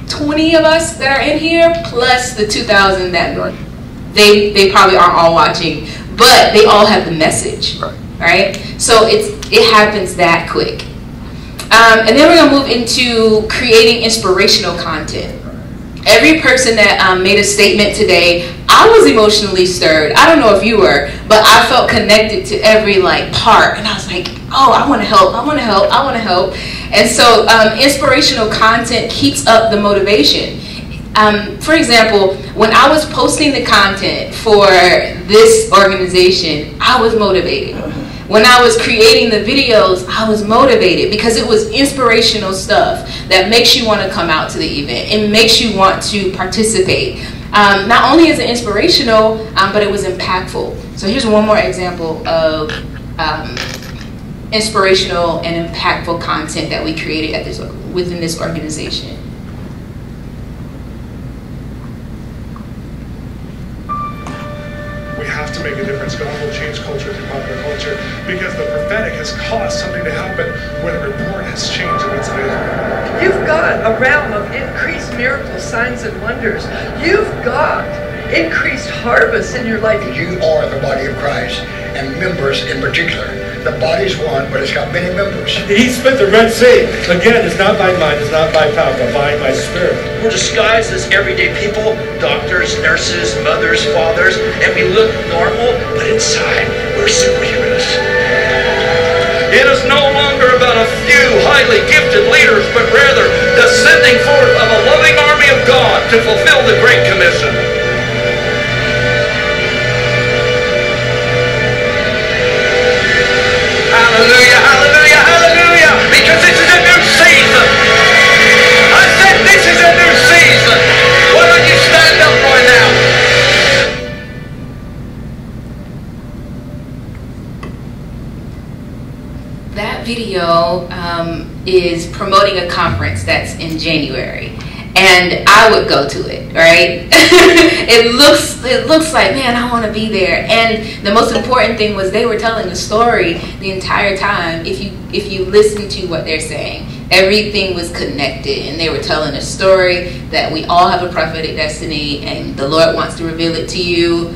20 of us that are in here plus the 2,000 that they probably aren't all watching, but they all have the message, right? So it happens that quick. And then we're gonna move into creating inspirational content. Every person that made a statement today, I was emotionally stirred. I don't know if you were, but I felt connected to every part, and I was like, oh, I want to help, I want to help, I want to help. And so inspirational content keeps up the motivation. For example, when I was posting the content for this organization, I was motivated. When I was creating the videos, I was motivated because it was inspirational stuff that makes you want to come out to the event. It makes you want to participate. Not only is it inspirational, but it was impactful. So here's one more example of inspirational and impactful content that we created within this organization. We have to make a difference. God will change culture through popular culture because the prophetic has caused something to happen when a report has changed and it's available. You've got a realm of increased miracles, signs, and wonders. You've got increased harvest in your life. You are the body of Christ, and members in particular. The body's one, but it's got many members. He split the Red Sea. Again, it's not by might, it's not by power, but by my spirit. We're disguised as everyday people, doctors, nurses, mothers, fathers, and we look normal, but inside we're superhumans. It is no longer about a few highly gifted leaders, but rather the sending forth of a loving army of God to fulfill the Great Commission. Hallelujah, hallelujah, hallelujah, because this is a new season. I said this is a new season. Why don't you stand up right now? That video is promoting a conference that's in January. And I would go to it, right? It looks like, man, I want to be there. And the most important thing was they were telling a story the entire time. If you listen to what they're saying, everything was connected, and they were telling a story that we all have a prophetic destiny, and the Lord wants to reveal it to you.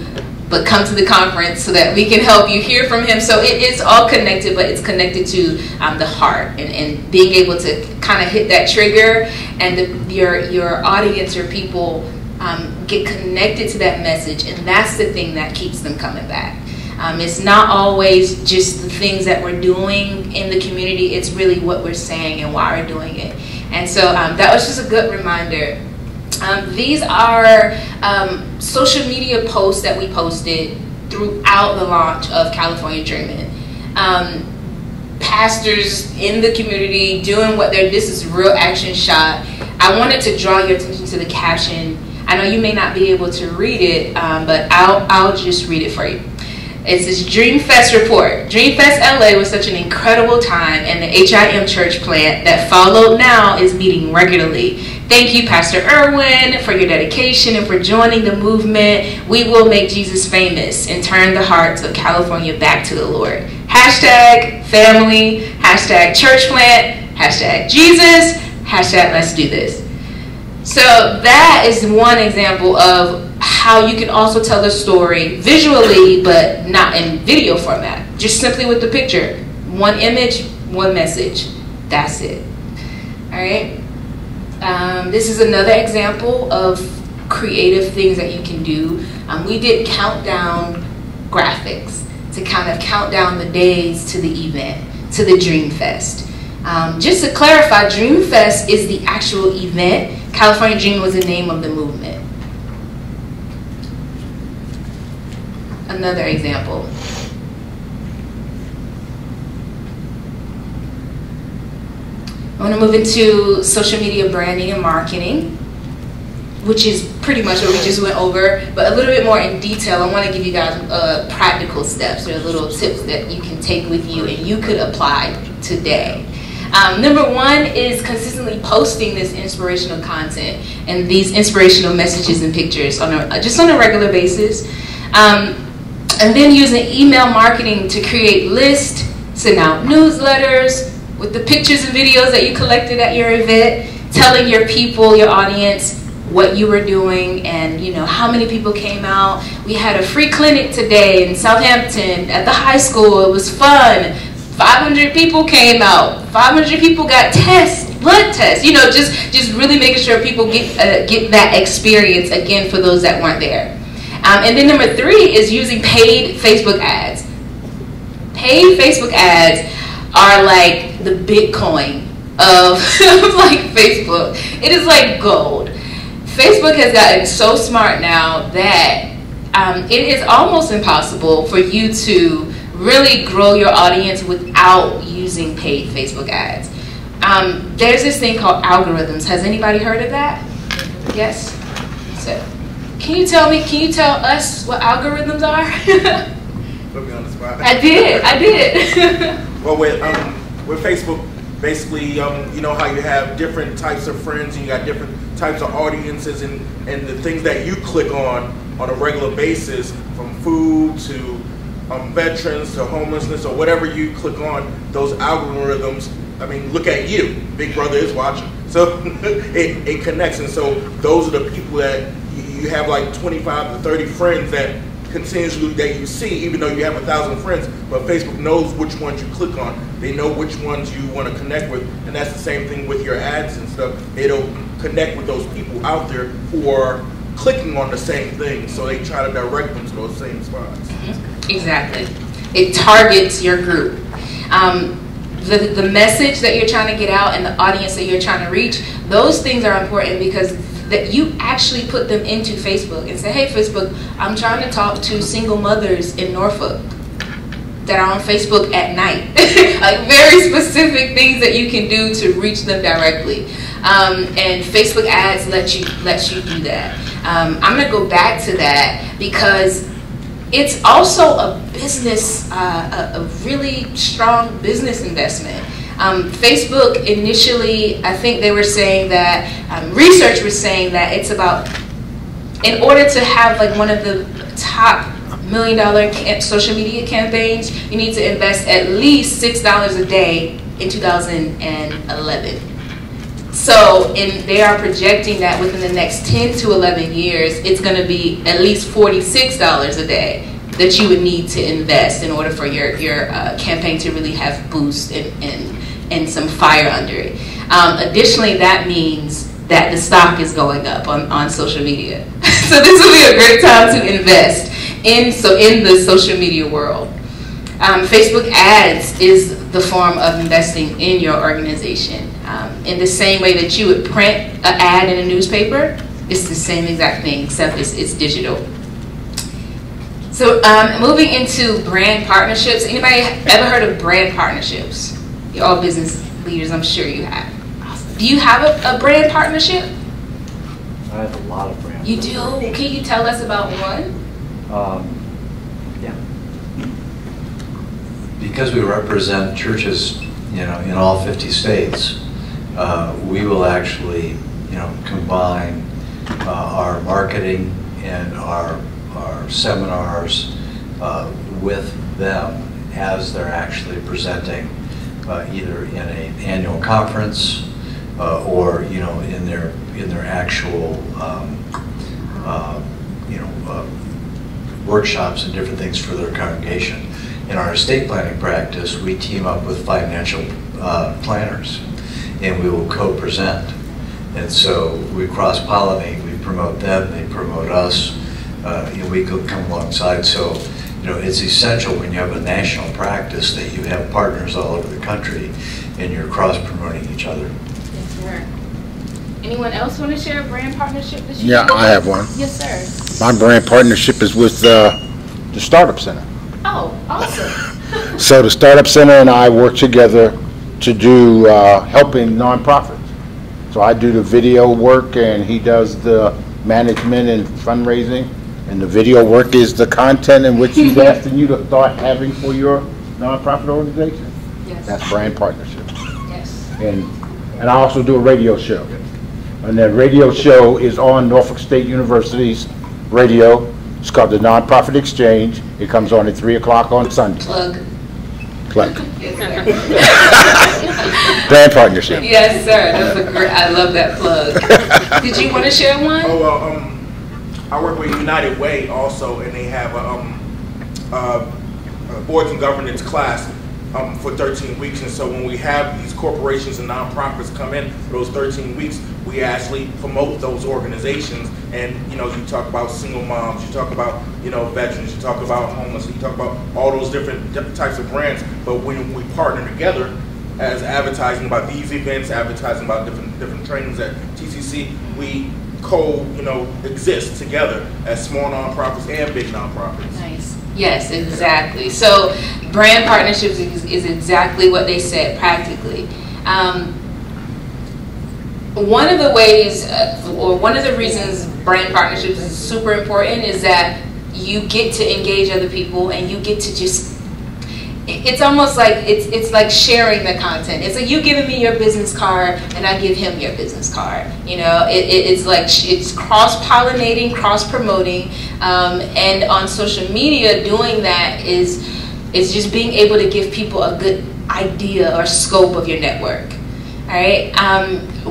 But come to the conference so that we can help you hear from Him. So it is all connected, but it's connected to the heart and being able to kind of hit that trigger, and your audience, your people get connected to that message, and that's the thing that keeps them coming back. It's not always just the things that we're doing in the community. It's really what we're saying and why we're doing it. And so that was just a good reminder. These are social media posts that we posted throughout the launch of California Dreaming. Pastors in the community doing what this is real action shot. I wanted to draw your attention to the caption. I know you may not be able to read it, but I'll just read it for you. It's this Dreamfest report. Dreamfest LA was such an incredible time, and the HIM church plant that followed now is meeting regularly. Thank you, Pastor Irwin, for your dedication and for joining the movement. We will make Jesus famous and turn the hearts of California back to the Lord. Hashtag family, hashtag church plant, hashtag Jesus, hashtag let's do this. So that is one example of how you can also tell the story visually, but not in video format. Just simply with the picture. One image, one message. That's it. All right. This is another example of creative things that you can do. We did countdown graphics to kind of count down the days to the event, to the Dreamfest. Just to clarify, Dreamfest is the actual event. California Dreaming was the name of the movement. Another example. I want to move into social media branding and marketing, which is pretty much what we just went over, but a little bit more in detail. I want to give you guys practical steps or little tips that you can take with you and you could apply today. Number one is consistently posting this inspirational content and these inspirational messages and pictures just on a regular basis. And then using email marketing to create lists, send out newsletters with the pictures and videos that you collected at your event, telling your people, your audience, what you were doing and how many people came out. We had a free clinic today in Southampton at the high school. It was fun. 500 people came out. 500 people got blood tests. Just really making sure people get that experience again for those that weren't there. And then number three is using paid Facebook ads. Paid Facebook ads are like the Bitcoin of like Facebook. It is like gold. Facebook has gotten so smart now that it is almost impossible for you to really grow your audience without using paid Facebook ads. There's this thing called algorithms. Has anybody heard of that? Yes? So, can you tell us what algorithms are? Put me on the spot. I did. Well, with Facebook, basically, you know how you have different types of friends and you got different types of audiences, and the things that you click on on a regular basis, from food to veterans to homelessness or whatever you click on, those algorithms, I mean, look at you. Big Brother is watching. So it connects. And so those are the people that you have like 25 to 30 friends that continuously that you see, even though you have 1,000 friends, but Facebook knows which ones you click on. They know which ones you want to connect with, and that's the same thing with your ads and stuff. It'll connect with those people out there who are clicking on the same thing, so they try to direct them to those same spots. Exactly. It targets your group. The message that you're trying to get out and the audience that you're trying to reach, those things are important because that you actually put them into Facebook and say, hey Facebook, I'm trying to talk to single mothers in Norfolk that are on Facebook at night. Like very specific things that you can do to reach them directly. And Facebook ads let you do that. I'm gonna go back to that because it's also a business, a really strong business investment. Facebook initially, I think they were saying that, research was saying that it's about, in order to have like one of the top $1 million social media campaigns, you need to invest at least $6 a day in 2011. So they are projecting that within the next 10 to 11 years, it's going to be at least $46 a day that you would need to invest in order for your campaign to really have boost and some fire under it. Additionally, that means that the stock is going up on social media. So this will be a great time to invest in the social media world. Facebook ads is the form of investing in your organization. In the same way that you would print an ad in a newspaper, it's the same exact thing, except it's digital. So moving into brand partnerships. Anybody ever heard of brand partnerships? You're all business leaders, I'm sure you have. Do you have a brand partnership? I have a lot of brands. You do? Can you tell us about one? Yeah. Because we represent churches, you know, in all 50 states, we will actually, you know, combine our marketing and our seminars with them as they're actually presenting either in an annual conference or, you know, in their actual workshops and different things for their congregation. In our estate planning practice, we team up with financial planners, and we will co-present. And so we cross-pollinate. We promote them, they promote us. We could come alongside. So, you know, it's essential when you have a national practice that you have partners all over the country, and you're cross-promoting each other. Yes, sir. Anyone else want to share a brand partnership this Yeah, year? I have one. Yes, sir. My brand partnership is with the Startup Center. Oh, awesome. So the Startup Center and I work together to do helping nonprofits. So I do the video work and he does the management and fundraising. And the video work is the content in which he's asking you to start having for your nonprofit organization. Yes. That's brand partnership. Yes. And I also do a radio show. And that radio show is on Norfolk State University's radio. It's called the Nonprofit Exchange. It comes on at 3 o'clock on Sunday. Plug. Plug. Brand partnership. Yes, sir. That's a great, I love that plug. Did you want to share one? Oh, well, I work with United Way also, and they have a boards and governance class for 13 weeks. And so when we have these corporations and nonprofits come in for those 13 weeks, we actually promote those organizations. And, you know, you talk about single moms, you talk about, you know, veterans, you talk about homeless, you talk about all those different types of brands. But when we partner together as advertising about these events, advertising about different trainings at TCC, we exist together as small nonprofits and big nonprofits. Nice. Yes, exactly. So brand partnerships is exactly what they said practically. One of the ways, or one of the reasons brand partnerships is super important is that you get to engage other people and you get to just, it's almost like it's like sharing the content. It's like you giving me your business card and I give him your business card. You know, it's like it's cross-pollinating, cross-promoting, and on social media, doing that is just being able to give people a good idea or scope of your network. All right.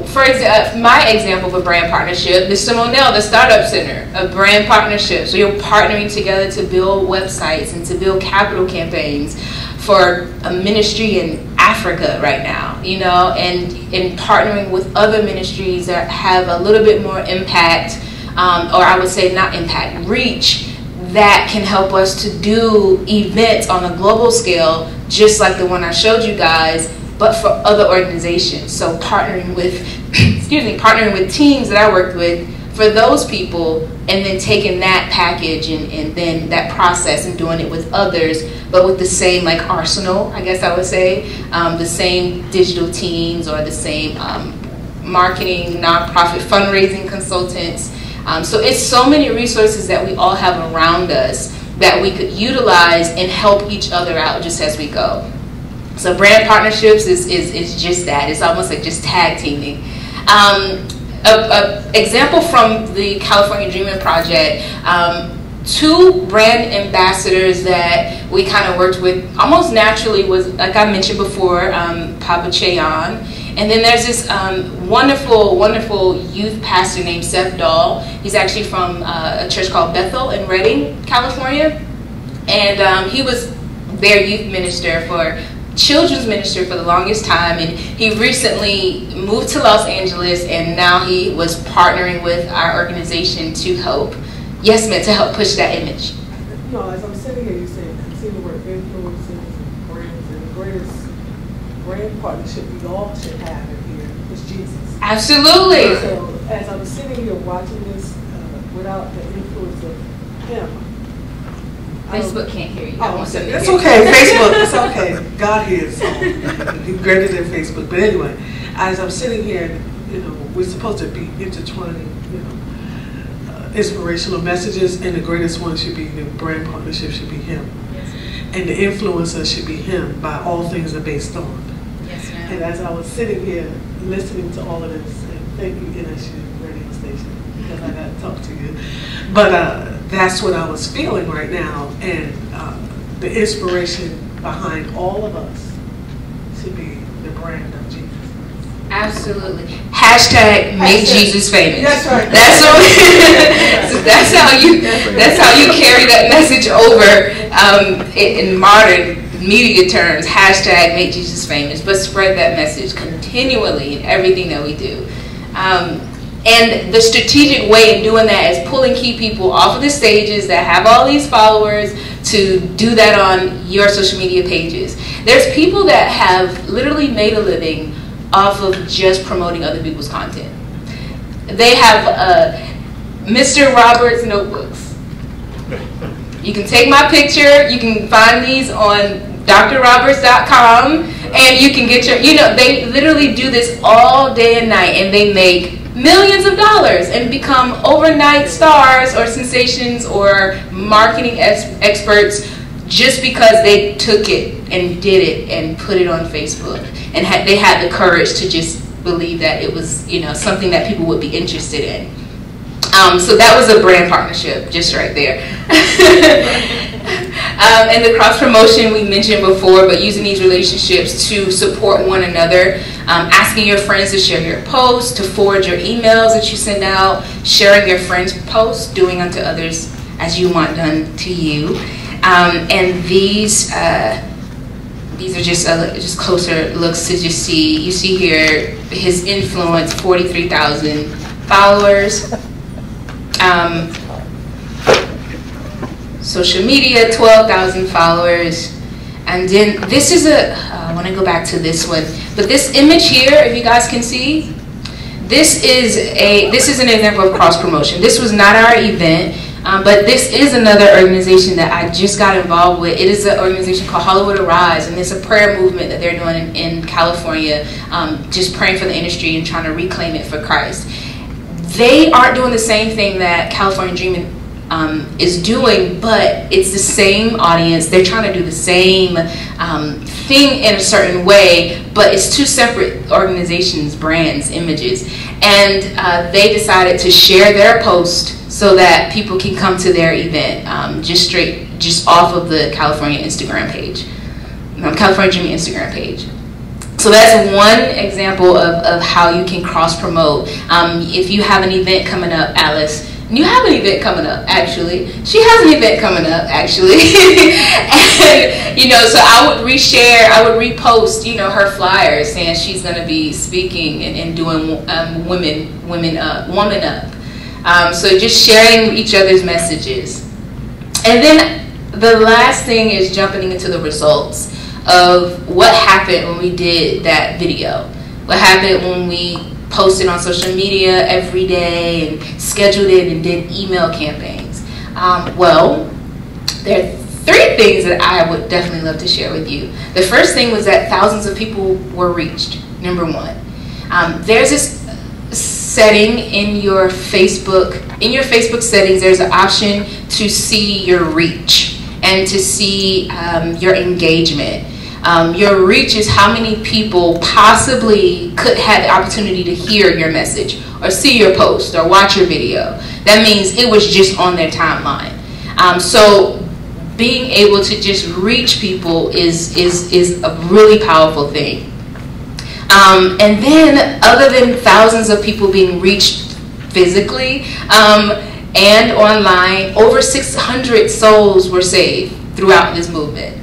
For example, my example of a brand partnership, Mr. Monell, the Startup Center, a brand partnership. So you're partnering together to build websites and to build capital campaigns for a ministry in Africa right now, you know, and partnering with other ministries that have a little bit more impact, or I would say not impact, reach, that can help us to do events on a global scale, just like the one I showed you guys, but for other organizations. So partnering with, partnering with teams that I worked with for those people, and then taking that package and then that process and doing it with others, but with the same like arsenal, I guess I would say, the same digital teams or the same marketing, nonprofit fundraising consultants. So it's so many resources that we all have around us that we could utilize and help each other out just as we go. So brand partnerships is just that. It's almost like just tag teaming. An example from the California Dreaming Project, 2 brand ambassadors that we kind of worked with almost naturally was, like I mentioned before, Papa Cheon. And then there's this wonderful, wonderful youth pastor named Seth Dahl. He's actually from a church called Bethel in Redding, California. And he was their youth minister children's minister for the longest time, and he recently moved to Los Angeles, and now he was partnering with our organization to help, yes ma'am, to help push that image. You know, as I'm sitting here, you say consumer work influences and brands, and the greatest brand partnership we all should have in here is Jesus. Absolutely. So as I'm sitting here watching this, without the influence of him, Facebook can't hear you. Oh, it's okay. Facebook, it's okay. God hears. He's greater than Facebook. But anyway, as I'm sitting here, you know, we're supposed to be intertwining, you know, inspirational messages, and the greatest one should be the brand partnership should be him, and the influencer should be him. By all things are based on. Yes, ma'am. And as I was sitting here listening to all of this, and thank you, NSU radio station, because I got to talk to you, but. That's what I was feeling right now, and the inspiration behind all of us should be the brand of Jesus. Absolutely. Hashtag make Jesus famous. That's right. That's how you carry that message over in modern media terms. Hashtag make Jesus famous, but spread that message continually in everything that we do. And the strategic way in doing that is pulling key people off of the stages that have all these followers to do that on your social media pages. There's people that have literally made a living off of just promoting other people's content. They have Mr. Roberts notebooks. You can take my picture, you can find these on drroberts.com, and you can get your, you know, they literally do this all day and night, and they make millions of dollars and become overnight stars or sensations or marketing experts just because they took it and did it and put it on Facebook, and they had the courage to just believe that it was, you know, something that people would be interested in. So that was a brand partnership just right there. And the cross promotion we mentioned before, but using these relationships to support one another, asking your friends to share your posts, to forward your emails that you send out, sharing your friends' posts, doing unto others as you want done to you. And these are just closer looks to just see. You see here his influence, 43,000 followers. Social media, 12,000 followers. And then this is I want to go back to this one. But this image here, if you guys can see, this is an example of cross promotion. This was not our event, but this is another organization that I just got involved with. It is an organization called Hollywood Arise, and it's a prayer movement that they're doing in California, just praying for the industry and trying to reclaim it for Christ. They aren't doing the same thing that California Dreaming is doing, but it's the same audience. They're trying to do the same thing in a certain way, but it's two separate organizations, brands, images. And they decided to share their post so that people can come to their event just off of the California Instagram page, California Dreaming Instagram page. So that's one example of how you can cross-promote. If you have an event coming up, Alice, you have an event coming up, actually. She has an event coming up, actually. And, so I would reshare, I would repost, her flyers saying she's going to be speaking and doing Woman Up. So just sharing each other's messages. And then the last thing is jumping into the results of what happened when we did that video. What happened when we posted on social media every day and scheduled it and did email campaigns. Well, there are three things that I would definitely love to share with you. The first thing was that thousands of people were reached, number one. There's this setting in your Facebook settings, there's an option to see your reach and to see your engagement. Your reach is how many people possibly could have the opportunity to hear your message or see your post or watch your video. That means it was just on their timeline. So being able to just reach people is a really powerful thing. And then other than thousands of people being reached physically and online, over 600 souls were saved throughout this movement.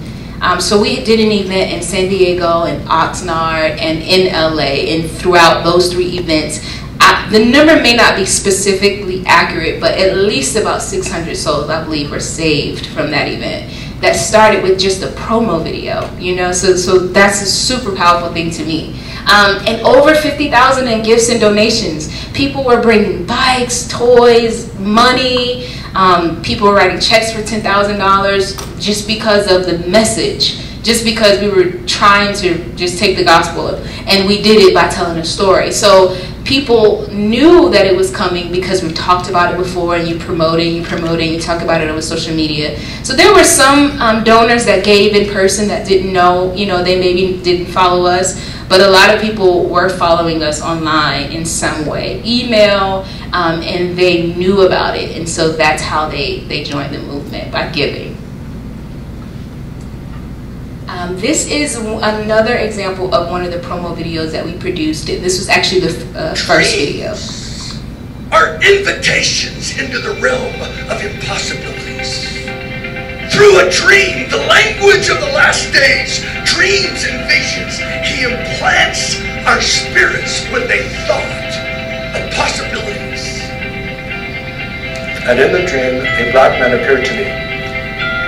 So we did an event in San Diego and Oxnard and in LA, and throughout those three events, the number may not be specifically accurate, but at least about 600 souls, I believe, were saved from that event. That started with just a promo video, so that's a super powerful thing to me. And over 50,000 in gifts and donations. People were bringing bikes, toys, money. People were writing checks for $10,000 just because of the message, just because we were trying to just take the gospel, and we did it by telling a story. So people knew that it was coming because we talked about it before, and you promote it, you talk about it over social media. So there were some donors that gave in person that didn't know, they maybe didn't follow us, but a lot of people were following us online in some way, email, and they knew about it, and so that's how they joined the movement, by giving. This is another example of one of the promo videos that we produced. This was actually the first video. Are invitations into the realm of impossibilities. Through a dream, the language of the last days, dreams and visions, He implants our spirits when they thought of possibilities. And in the dream, a black man appeared to me.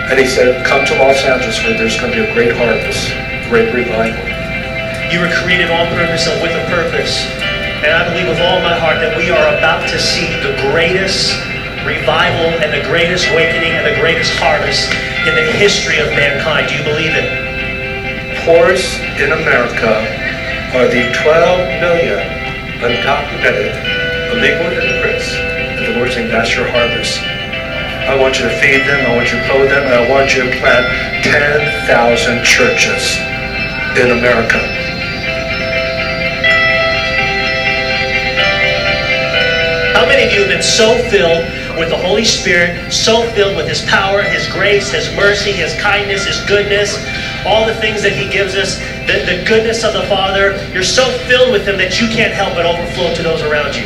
And he said, come to Los Angeles where there's going to be a great harvest, great revival. You were created on purpose and with a purpose. And I believe with all my heart that we are about to see the greatest revival and the greatest awakening and the greatest harvest in the history of mankind. Do you believe it? Poors in America are the 12 million undocumented illegal immigrants. And the Lord saying, that's your harvest. I want you to feed them, I want you to clothe them, and I want you to plant 10,000 churches in America. How many of you have been so filled with the Holy Spirit, so filled with His power, His grace, His mercy, His kindness, His goodness, all the things that He gives us, the goodness of the Father, you're so filled with Him that you can't help but overflow to those around you.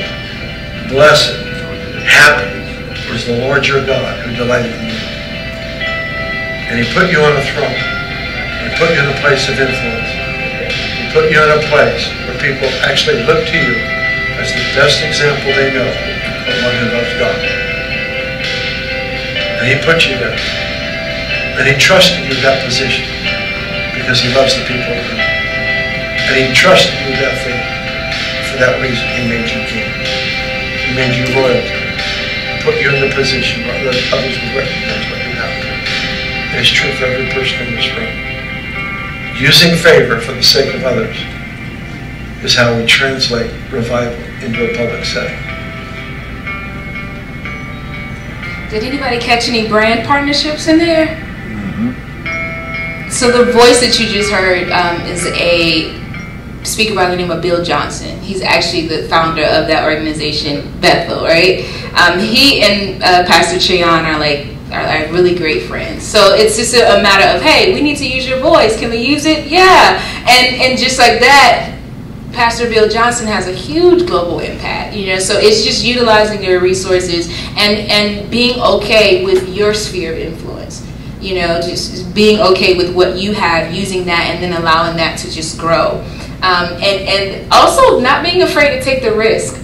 Blessed, happy is the Lord your God who delighted in you. And He put you on a throne. He put you in a place of influence. He put you in a place where people actually look to you as the best example they know of one who loves God. And He put you there. And He trusted you in that position because He loves the people of God. And He trusted you with that faith. For that reason, He made you king. He made you royalty. Put you in the position where others will recognize what you have. It is true for every person in this room. Using favor for the sake of others is how we translate revival into a public setting. Did anybody catch any brand partnerships in there? So the voice that you just heard is a speaker by the name of Bill Johnson. He's actually the founder of that organization, Bethel, right? He and Pastor Cheon are really great friends. So it's just a matter of, hey, we need to use your voice. Can we use it? Yeah. And just like that, Pastor Bill Johnson has a huge global impact, you know, so it's just utilizing their resources and being okay with your sphere of influence, you know, just being okay with what you have, using that and then allowing that to just grow. And also not being afraid to take the risk.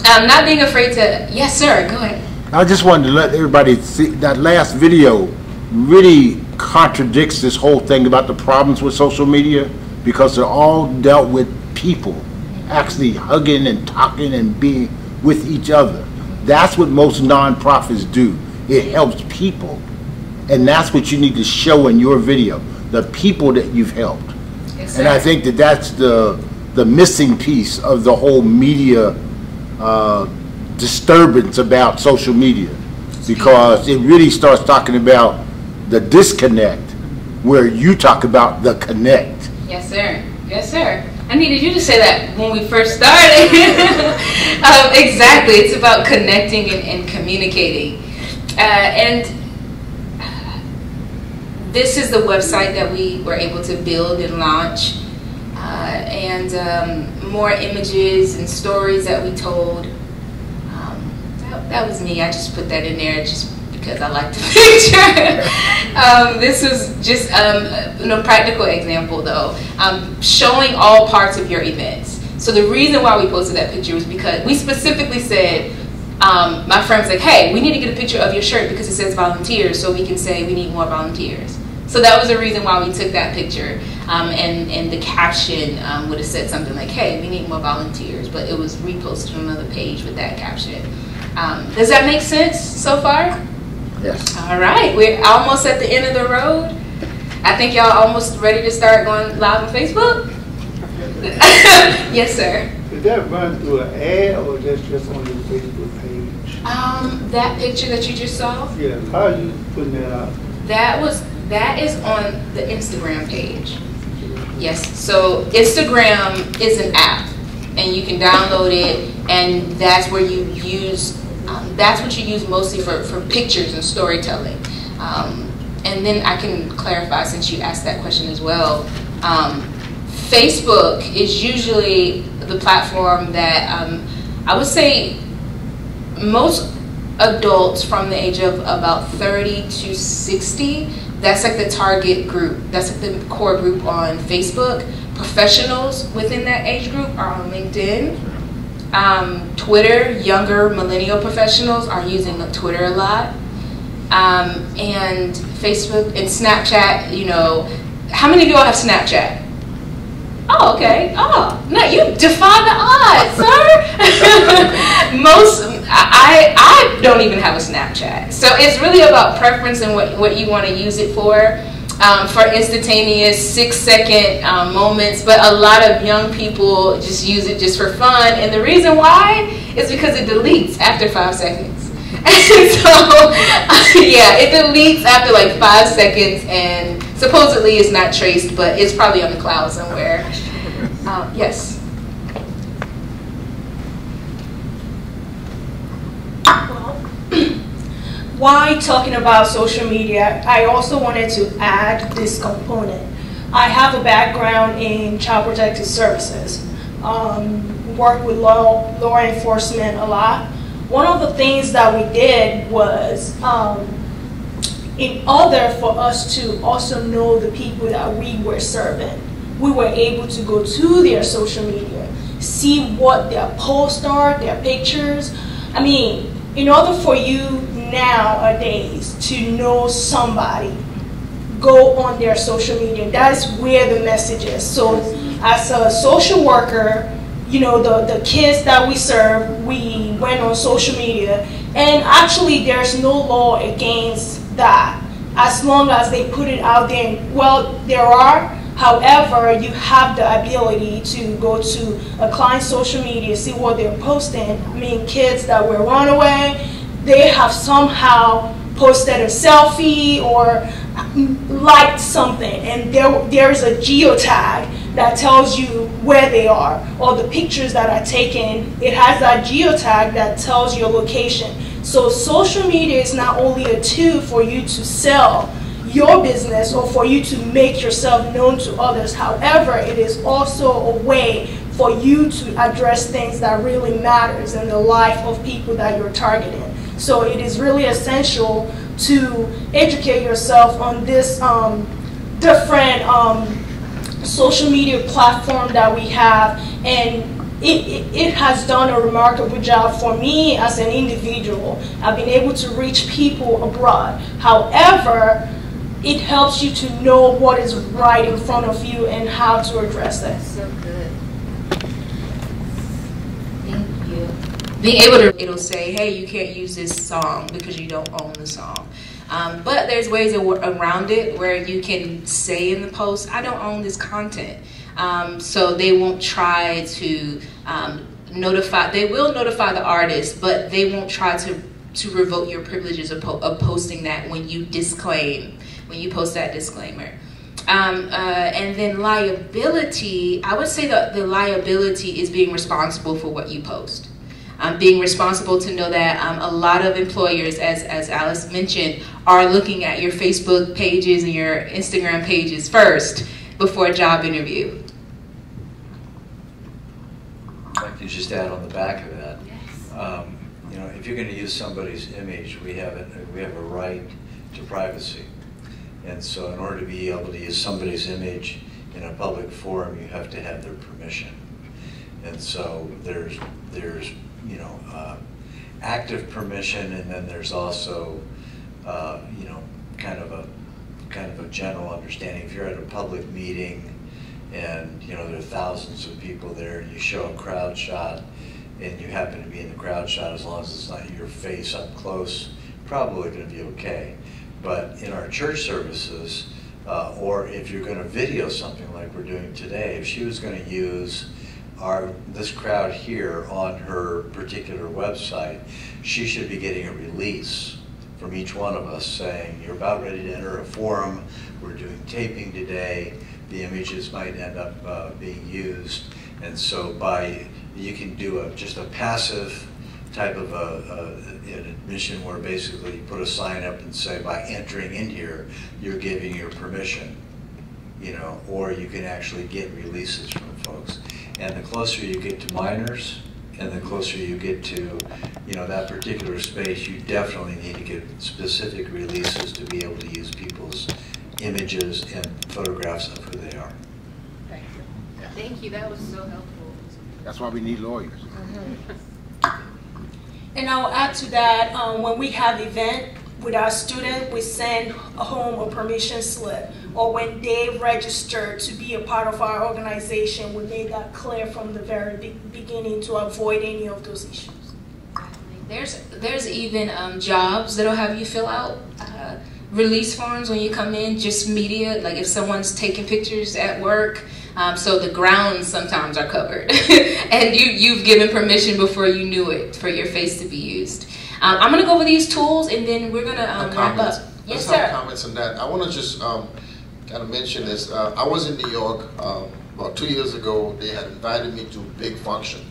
Not being afraid to, yes sir, go ahead. I just wanted to let everybody see that last video really contradicts this whole thing about the problems with social media, because they're all dealt with people actually hugging and talking and being with each other. That's what most nonprofits do. It helps people. And that's what you need to show in your video, the people that you've helped. Yes, and I think that that's the missing piece of the whole media disturbance about social media, because it really starts talking about the disconnect where you talk about the connect. Yes, sir. Yes, sir. I needed you to say that when we first started. Exactly. It's about connecting and communicating. And this is the website that we were able to build and launch. And more images and stories that we told. That was me. I just put that in there just because I like the picture. This is just a practical example though, showing all parts of your events. So the reason why we posted that picture was because we specifically said, my friend was like, hey, we need to get a picture of your shirt because it says volunteers, so we can say we need more volunteers. So that was the reason why we took that picture, and the caption would have said something like, hey, we need more volunteers, but it was reposted on another page with that caption. Does that make sense so far? Yes. All right, we're almost at the end of the road. I think y'all almost ready to start going live on Facebook? Yes, sir. Did that run through an ad or just on your Facebook page? That picture that you just saw? Yeah, how are you putting that out? That is on the Instagram page. Yes, so Instagram is an app, and you can download it, and that's where you use, that's what you use mostly for pictures and storytelling. And then I can clarify, since you asked that question as well, Facebook is usually the platform that I would say most adults from the age of about 30 to 60, that's like the target group. That's like the core group on Facebook. Professionals within that age group are on LinkedIn. Twitter, younger millennial professionals are using Twitter a lot. And Facebook and Snapchat, you know, how many of you all have Snapchat? Oh, okay. Oh, no, you defy the odds, sir. I don't even have a Snapchat. So it's really about preference and what you want to use it for instantaneous 6-second moments. But a lot of young people just use it just for fun. And the reason why is because it deletes after 5 seconds. And so, yeah, it deletes after like 5 seconds, and supposedly it's not traced, but it's probably on the cloud somewhere. Yes. Why talking about social media, I also wanted to add this component. I have a background in child protective services, work with law enforcement a lot. One of the things that we did was, in order for us to also know the people that we were serving, we were able to go to their social media, see what their posts are, their pictures. I mean, in order for you nowadays to know somebody, go on their social media. That's where the message is. So as a social worker, you know, the kids that we serve, we went on social media, and actually there's no law against that as long as they put it out there. Well, there are, however, you have the ability to go to a client's social media, see what they're posting. I mean, kids that were run away, they have somehow posted a selfie or liked something, and there's a geotag that tells you where they are, or the pictures that are taken, it has that geotag that tells your location. So social media is not only a tool for you to sell your business or for you to make yourself known to others. However, it is also a way for you to address things that really matters in the life of people that you're targeting. So it is really essential to educate yourself on this different social media platform that we have, and it has done a remarkable job for me as an individual. I've been able to reach people abroad. However, it helps you to know what is right in front of you and how to address it. So good. Thank you. Being able to, it'll say, hey, you can't use this song because you don't own the song. But there's ways around it where you can say in the post, I don't own this content. So they won't try to notify, they will notify the artist, but they won't try to revoke your privileges of posting that when you disclaim, when you post that disclaimer. And then liability, I would say that the liability is being responsible for what you post. Being responsible to know that a lot of employers, as Alice mentioned, are looking at your Facebook pages and your Instagram pages first before a job interview. I'd like to just add on the back of that. Yes. You know, if you're going to use somebody's image, we have a right to privacy. And so in order to be able to use somebody's image in a public forum, you have to have their permission. And so there's you know, active permission, and then there's also you know, kind of a general understanding. If you're at a public meeting and you know there are thousands of people there, and you show a crowd shot, and you happen to be in the crowd shot, as long as it's not your face up close, probably going to be okay. But in our church services, or if you're going to video something like we're doing today, if she was going to use this crowd here on her particular website, she should be getting a release from each one of us saying, you're about ready to enter a forum, we're doing taping today, the images might end up being used, and so you can do just a passive type of an admission where basically you put a sign up and say, by entering in here, you're giving your permission, you know, or you can actually get releases from folks. And the closer you get to minors, and the closer you get to, you know, that particular space, you definitely need to get specific releases to be able to use people's images and photographs of who they are. Thank you. Thank you. That was so helpful. That's why we need lawyers. And I'll add to that, when we have event with our student, we send home a permission slip. Or when they register to be a part of our organization, we made that clear from the very beginning to avoid any of those issues. There's even jobs that'll have you fill out release forms when you come in, just media, like if someone's taking pictures at work. So the grounds sometimes are covered. And you've given permission before you knew it for your face to be used. I'm going to go over these tools, and then we're going to wrap up. Yes, sir. Comments on that. I want to just kind of mention this. I was in New York about 2 years ago. They had invited me to a big function,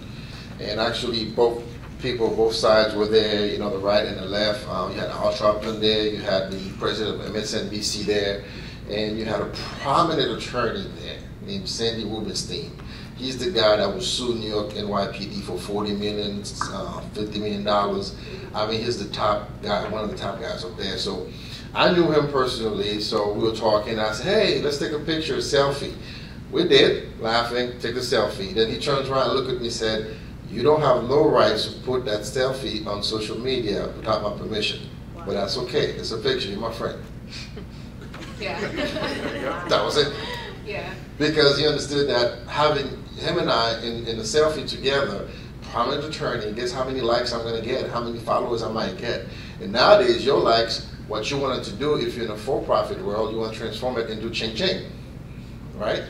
and actually both sides were there. You know, the right and the left. You had Al Sharpton there. You had the president of MSNBC there, and you had a prominent attorney there named Sandy Rubenstein. He's the guy that was suing New York NYPD for $40 million, $50 million. I mean, he's the top guy, one of the top guys up there. So I knew him personally, so we were talking. I said, hey, let's take a picture, a selfie. We did, laughing, take the selfie. Then he turns around and looked at me and said, you don't have no rights to put that selfie on social media without my permission. Wow. But that's okay, it's a picture, you're my friend. Yeah. That was it. Yeah. Because he understood that having him and I in the selfie together, prominent attorney, guess how many likes I'm going to get, how many followers I might get. And nowadays, your likes, what you wanted to do if you're in a for-profit world, you want to transform it into ching-ching, right?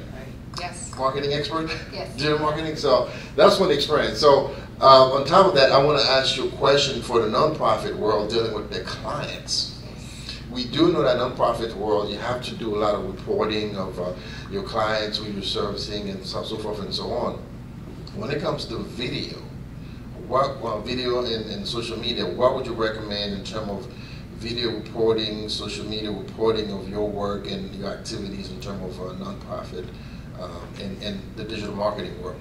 Yes. Marketing expert? Yes. Digital marketing? So that's one experience. So On top of that, I want to ask you a question for the nonprofit world dealing with their clients. We do know that nonprofit world, you have to do a lot of reporting of your clients, who you're servicing, and so forth and so on. When it comes to video, video and social media, what would you recommend in terms of video reporting, social media reporting of your work and your activities in terms of nonprofit and the digital marketing world?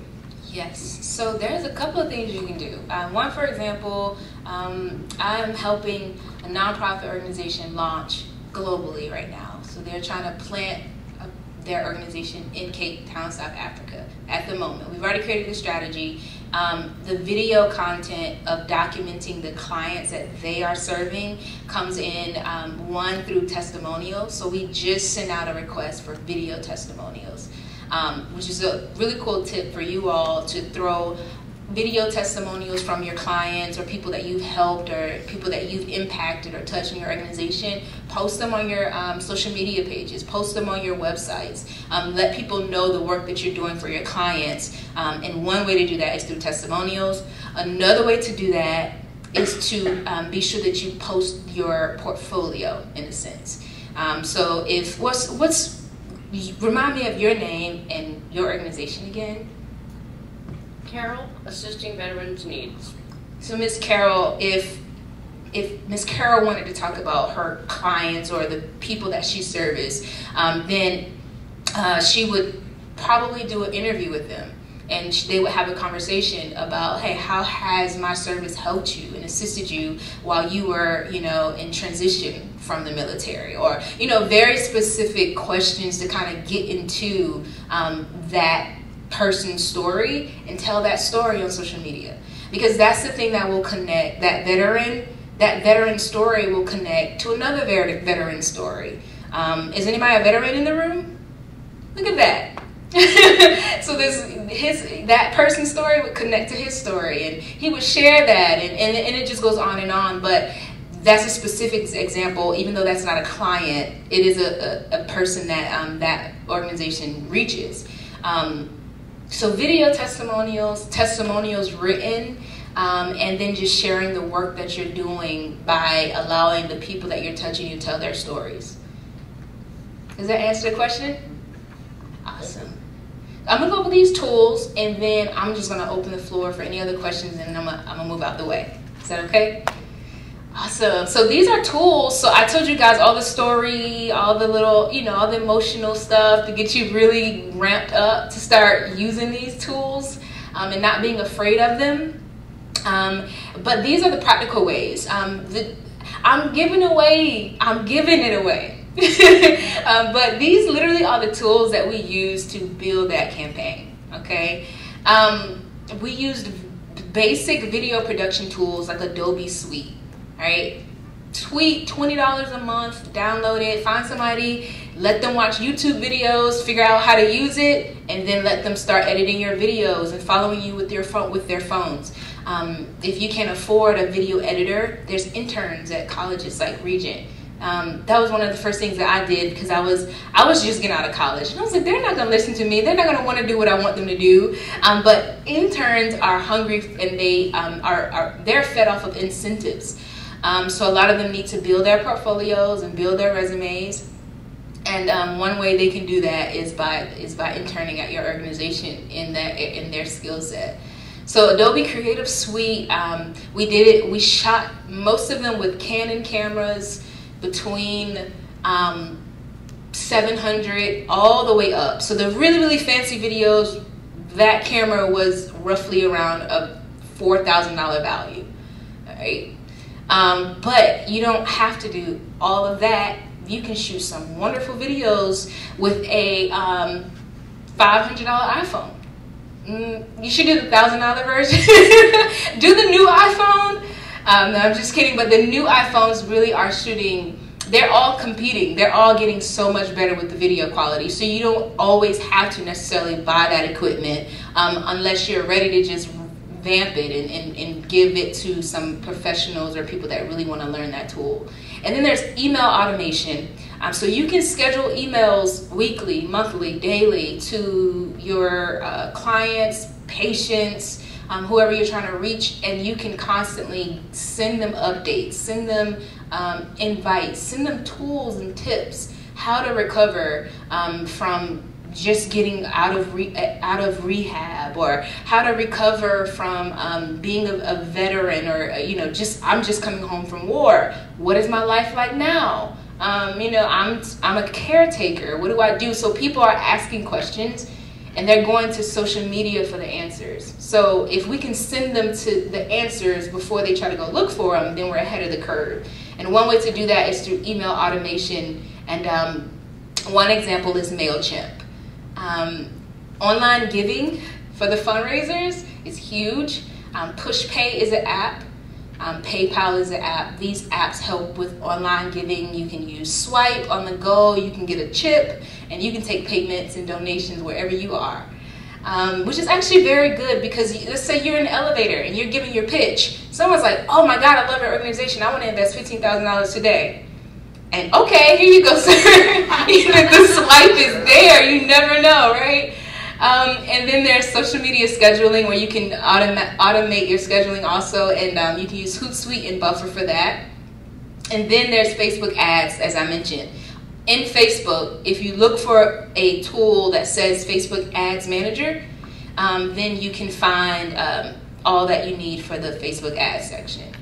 Yes, so there's a couple of things you can do. One, for example, I'm helping a nonprofit organization launch globally right now. So they're trying to plant their organization in Cape Town, South Africa at the moment. We've already created the strategy. The video content of documenting the clients that they are serving comes in, one, through testimonials. So we just sent out a request for video testimonials. Which is a really cool tip for you all to throw video testimonials from your clients or people that you've helped or people that you've impacted or touched in your organization. Post them on your social media pages, post them on your websites. Let people know the work that you're doing for your clients. And one way to do that is through testimonials. Another way to do that is to be sure that you post your portfolio in a sense. So if remind me of your name and your organization again. Carol, Assisting Veterans Needs. So Ms. Carol, if Ms. Carol wanted to talk about her clients or the people that she serviced, then she would probably do an interview with them. And they would have a conversation about, hey, how has my service helped you and assisted you while you were, in transition from the military? Or, very specific questions to kind of get into that person's story and tell that story on social media. Because that's the thing that will connect that veteran story will connect to another veteran story. Is anybody a veteran in the room? Look at that. So that person's story would connect to his story, and he would share that, and it just goes on and on. But that's a specific example. Even though that's not a client, it is a person that that organization reaches. So video testimonials written, and then just sharing the work that you're doing by allowing the people that you're touching to tell their stories. Does that answer the question? Awesome. I'm going to go over these tools, and then I'm just going to open the floor for any other questions, and then I'm going to move out the way. Is that okay? Awesome. So these are tools. So I told you guys all the story, all the little, all the emotional stuff to get you really ramped up to start using these tools and not being afraid of them. But these are the practical ways. I'm giving it away. But these literally are the tools that we use to build that campaign, okay? We used basic video production tools like Adobe Suite, right? Tweet $20 a month, download it, find somebody, let them watch YouTube videos, figure out how to use it, and then let them start editing your videos and following you with their phones. If you can't afford a video editor, there's interns at colleges like Regent. That was one of the first things that I did because I was just getting out of college, and I was like, they're not going to listen to me. They're not going to want to do what I want them to do. But interns are hungry, and they're fed off of incentives. So a lot of them need to build their portfolios and build their resumes. And one way they can do that is by interning at your organization in their skill set. So Adobe Creative Suite, we shot most of them with Canon cameras between 700 all the way up. So the really, really fancy videos, that camera was roughly around a $4,000 value, all right? But you don't have to do all of that. You can shoot some wonderful videos with a $500 iPhone. You should do the $1,000 version. Do the new iPhone. No, I'm just kidding, but the new iPhones really are shooting, they're all competing. They're all getting so much better with the video quality. So you don't always have to necessarily buy that equipment unless you're ready to just vamp it and give it to some professionals or people that really want to learn that tool. And then there's email automation. So you can schedule emails weekly, monthly, daily to your clients, patients, whoever you're trying to reach, and you can constantly send them updates, send them invites, send them tools and tips how to recover from just getting out of rehab, or how to recover from being a veteran, or I'm just coming home from war. What is my life like now? I'm a caretaker. What do I do? So people are asking questions, and they're going to social media for the answers. So if we can send them to the answers before they try to go look for them, then we're ahead of the curve. And one way to do that is through email automation. And one example is MailChimp. Online giving for the fundraisers is huge. PushPay is an app. PayPal is an app. These apps help with online giving. You can use Swipe on the go. You can get a chip, and you can take payments and donations wherever you are, which is actually very good, because let's say you're in an elevator and you're giving your pitch. Someone's like, oh my God, I love your organization. I want to invest $15,000 today. And okay, here you go, sir. The swipe is there. You never know, right? And then there's social media scheduling, where you can automate your scheduling also, and you can use Hootsuite and Buffer for that. And then there's Facebook ads, as I mentioned. In Facebook, if you look for a tool that says Facebook Ads Manager, then you can find all that you need for the Facebook ads section.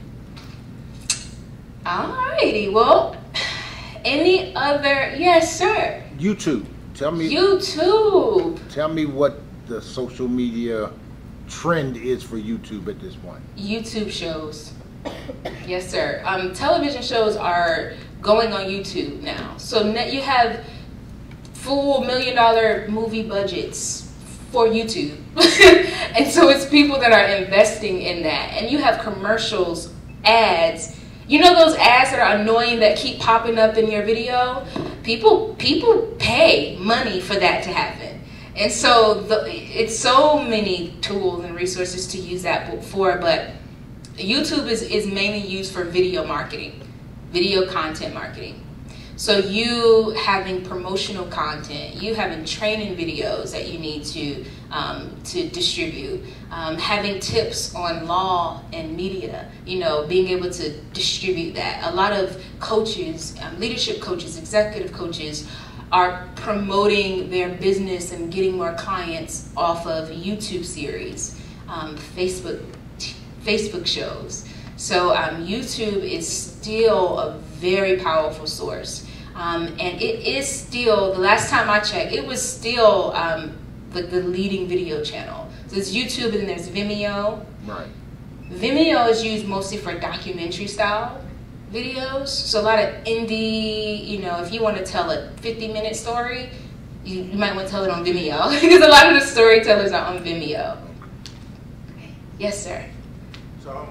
Alrighty, well, any other, yes, sir. YouTube. Tell me. YouTube. Tell me what the social media trend is for YouTube at this point. YouTube shows. Yes, sir. Television shows are going on YouTube now. So you have full $1 million movie budgets for YouTube. And so it's people that are investing in that. And you have commercials, ads. You know those ads that are annoying that keep popping up in your video? People pay money for that to happen. And so it's so many tools and resources to use that for, but YouTube is mainly used for video marketing, video content marketing. So you having promotional content, you having training videos that you need to distribute, having tips on law and media, being able to distribute that. A lot of coaches, leadership coaches, executive coaches are promoting their business and getting more clients off of YouTube series, Facebook shows. So YouTube is still a very powerful source. And it is still, the last time I checked, it was still the leading video channel. So there's YouTube and there's Vimeo. Right. Vimeo is used mostly for documentary style videos. So a lot of indie, if you want to tell a 50-minute story, you might want to tell it on Vimeo, because a lot of the storytellers are on Vimeo. Yes, sir. So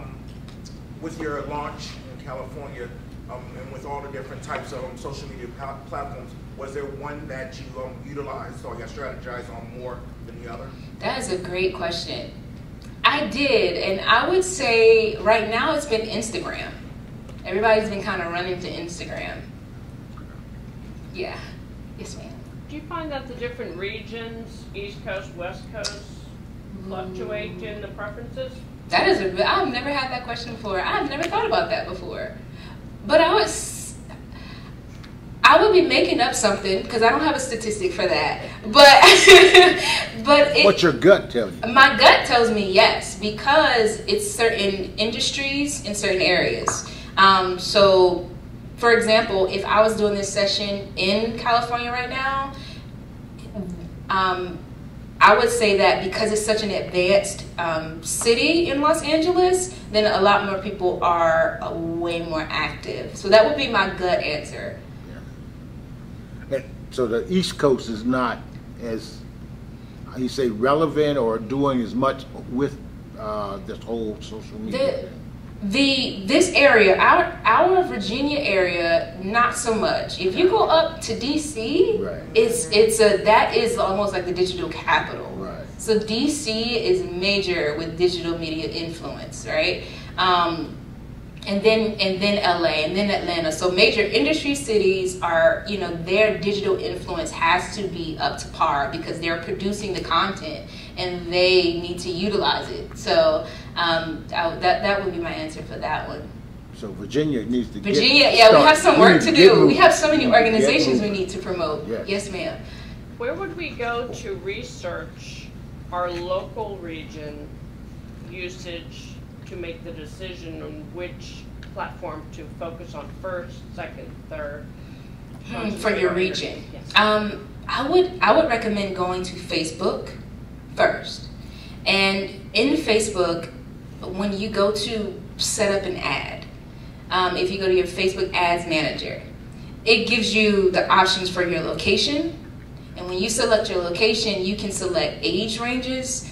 with your launch in California, and with all the different types of social media platforms, was there one that you utilized or you strategized on more than the other? That is a great question. I did, and I would say right now it's been Instagram. Everybody's been kind of running to Instagram. Yeah. Yes, ma'am. Do you find that the different regions, East Coast, West Coast, fluctuate in the preferences? That is I've never had that question before. I've never thought about that before. But I would be making up something, because I don't have a statistic for that. But what's your gut tell you? My gut tells me yes, because it's certain industries in certain areas. So, for example, if I was doing this session in California right now, I would say that because it's such an advanced city in Los Angeles, then a lot more people are way more active. So that would be my gut answer. Yeah. So the East Coast is not as, how you say, relevant or doing as much with this whole social media. This area, our Virginia area, not so much. If you go up to DC, right. That is almost like the digital capital. Right. So DC is major with digital media influence, right? and then LA, and then Atlanta. So major industry cities are, you know, their digital influence has to be up to par because they're producing the content and they need to utilize it. So that would be my answer for that one. So Virginia needs to Virginia, yeah, we have some work to do. We have so many organizations we need to promote. Yes, ma'am. Where would we go to research our local region usage to make the decision on which platform to focus on first, second, third? For your region. Yes. I would recommend going to Facebook first. And in Facebook, when you go to set up an ad, if you go to your Facebook Ads Manager, it gives you the options for your location. And when you select your location, you can select age ranges,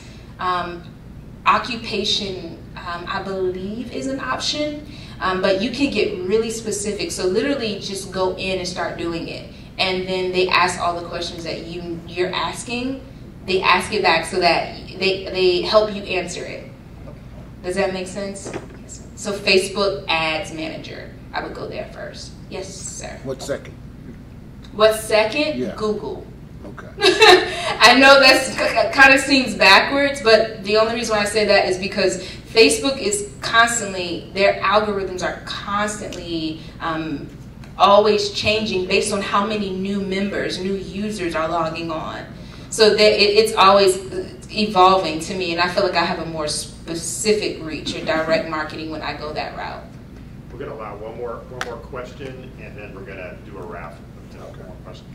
occupation, I believe is an option, but you can get really specific. So literally just go in and start doing it. And then they ask all the questions that you're asking. They ask it back so that they help you answer it. Does that make sense? Yes. So Facebook Ads Manager, I would go there first. Yes, sir. What second? What second? Yeah. Google. Okay. I know that's kind of seems backwards, but the only reason why I say that is because Facebook is constantly, their algorithms are constantly always changing based on how many new members, new users are logging on. So it's always evolving to me, and I feel like I have a more specific reach or direct marketing when I go that route. We're going to allow one more question, and then we're going to do a wrap. One more question.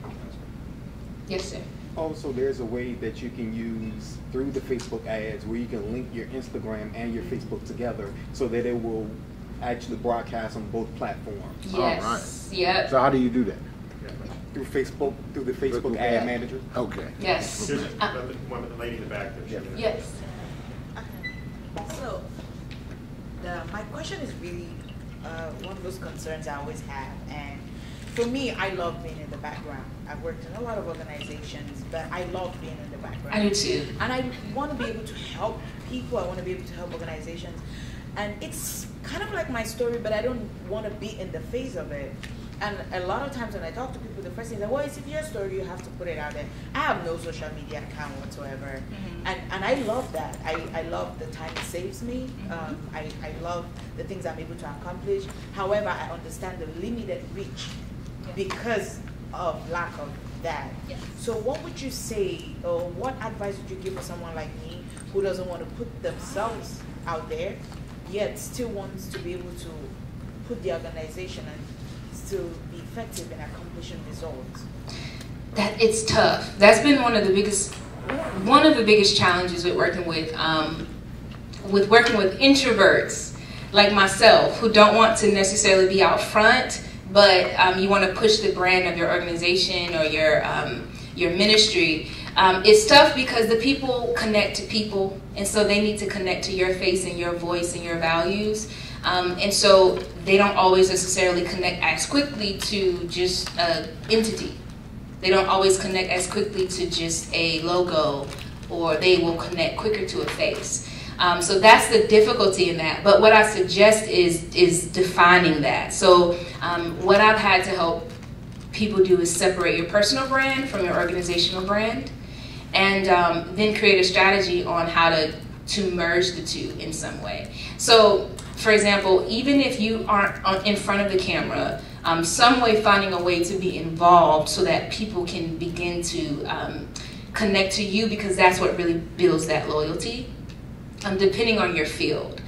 Yes, sir. Also, there's a way that you can use through the Facebook ads where you can link your Instagram and your Facebook together so that it will actually broadcast on both platforms. Yes. All right. Yep. So how do you do that? Through Facebook, through the Facebook Ad Manager. Okay. Yes. Here's one with the lady in the back there. Yes. So, my question is really one of those concerns I always have, and for me, I love being in the background. I've worked in a lot of organizations, but I love being in the background. I do too. And I want to be able to help people. I want to be able to help organizations. And it's kind of like my story, but I don't want to be in the face of it. And a lot of times when I talk to people, the first thing is, well, it's your story, you have to put it out there. I have no social media account whatsoever. And I love that. I love the time it saves me. I love the things I'm able to accomplish. However, I understand the limited reach because of lack of that. Yes. So what would you say, or what advice would you give to someone like me who doesn't want to put themselves out there, yet still wants to be able to put the organization and still be effective in accomplishing results? That it's tough. That's been one of the biggest challenges with working with introverts like myself who don't want to necessarily be out front, but you want to push the brand of your organization or your ministry. It's tough because the people connect to people, and so they need to connect to your face and your voice and your values. And so they don't always necessarily connect as quickly to just an entity. They don't always connect as quickly to just a logo, or they will connect quicker to a face. So that's the difficulty in that. But what I suggest is defining that. So what I've had to help people do is separate your personal brand from your organizational brand, and then create a strategy on how to merge the two in some way. So, for example, even if you aren't in front of the camera, some way finding a way to be involved so that people can begin to connect to you, because that's what really builds that loyalty, depending on your field.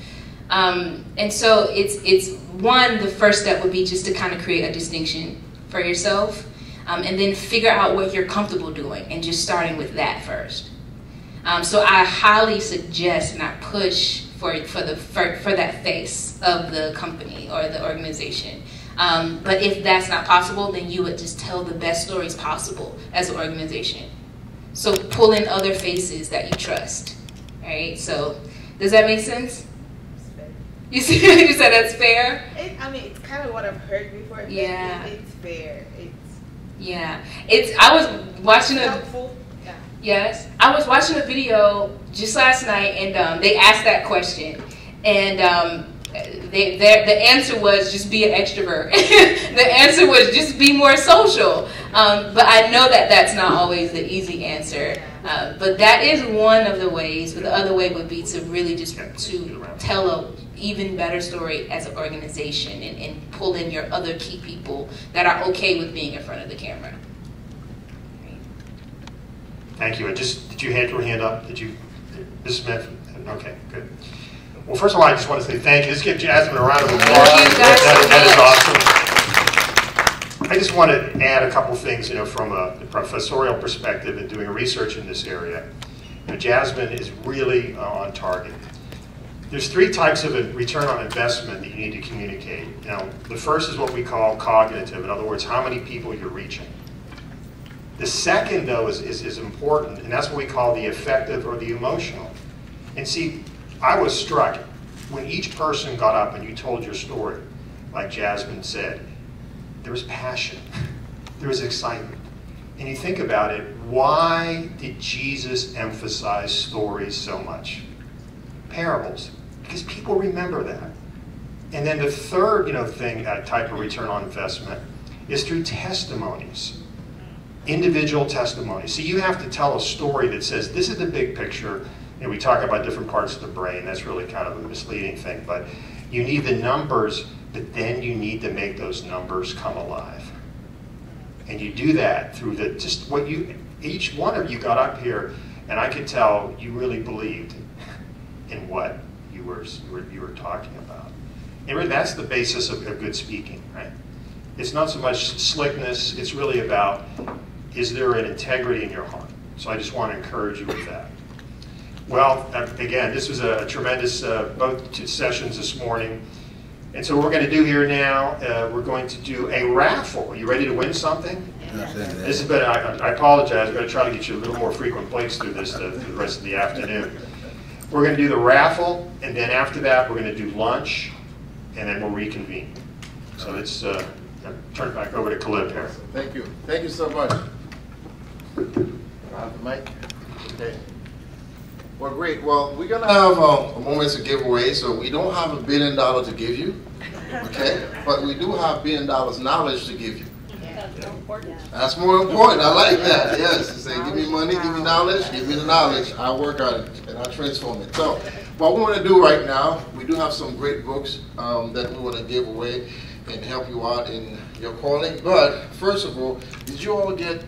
And so the first step would be just to kind of create a distinction for yourself, and then figure out what you're comfortable doing, and just starting with that first. So I highly suggest and I push for that face of the company or the organization. But if that's not possible, then you would just tell the best stories possible as an organization. So pull in other faces that you trust, right? So does that make sense? You said that's fair? I mean, it's kind of what I've heard before. Yeah. It's fair. I was watching helpful. Yes, I was watching a video just last night, and they asked that question, and the answer was just be an extrovert. The answer was just be more social. But I know that that's not always the easy answer. But that is one of the ways. But the other way would be to really just to tell a even better story as an organization and pull in your other key people that are okay with being in front of the camera. Thank you. And just, did you have your hand up? Did you, Ms. Smith? Okay, good. Well, first of all, I just want to say thank you. Let's give Jasmine a round of applause. That is awesome. I just want to add a couple things, from a professorial perspective and doing research in this area. Jasmine is really on target. There's 3 types of return on investment that you need to communicate. Now, the first is what we call cognitive. In other words, how many people you're reaching. The second, though, is important, and that's what we call the affective or the emotional. And see, I was struck when each person got up and you told your story, like Jasmine said, there was passion, there was excitement. And you think about it, why did Jesus emphasize stories so much? Parables, because people remember that. And then the third, type of return on investment is through testimonies. Individual testimony. So you have to tell a story that says, this is the big picture. We talk about different parts of the brain. That's really kind of a misleading thing. But you need the numbers, but then you need to make those numbers come alive. And you do that through each one of you got up here, and I could tell you really believed in what you were talking about. And really, that's the basis of good speaking, right? It's not so much slickness. It's really about, is there an integrity in your heart? So I just want to encourage you with that. Well, again, this was a tremendous, both sessions this morning. And so what we're going to do here now, we're going to do a raffle. Are you ready to win something? This has been, I apologize, I'm going to try to get you a little more frequent breaks through this through the rest of the afternoon. We're going to do the raffle, and then after that, we're going to do lunch, and then we'll reconvene. So let's turn it back over to Caleb here. Thank you. Thank you so much. Mike? Okay. Well, great. Well, we're going to have a moment to give away, so we don't have $1 billion to give you, okay? But we do have $1 billion knowledge to give you. That's more important. That's more important. I like that. Yes. Say, give me money, give me knowledge, give me the knowledge. I work on it, and I transform it. So, what we want to do right now, we do have some great books that we want to give away and help you out in your calling. But, first of all, did you all get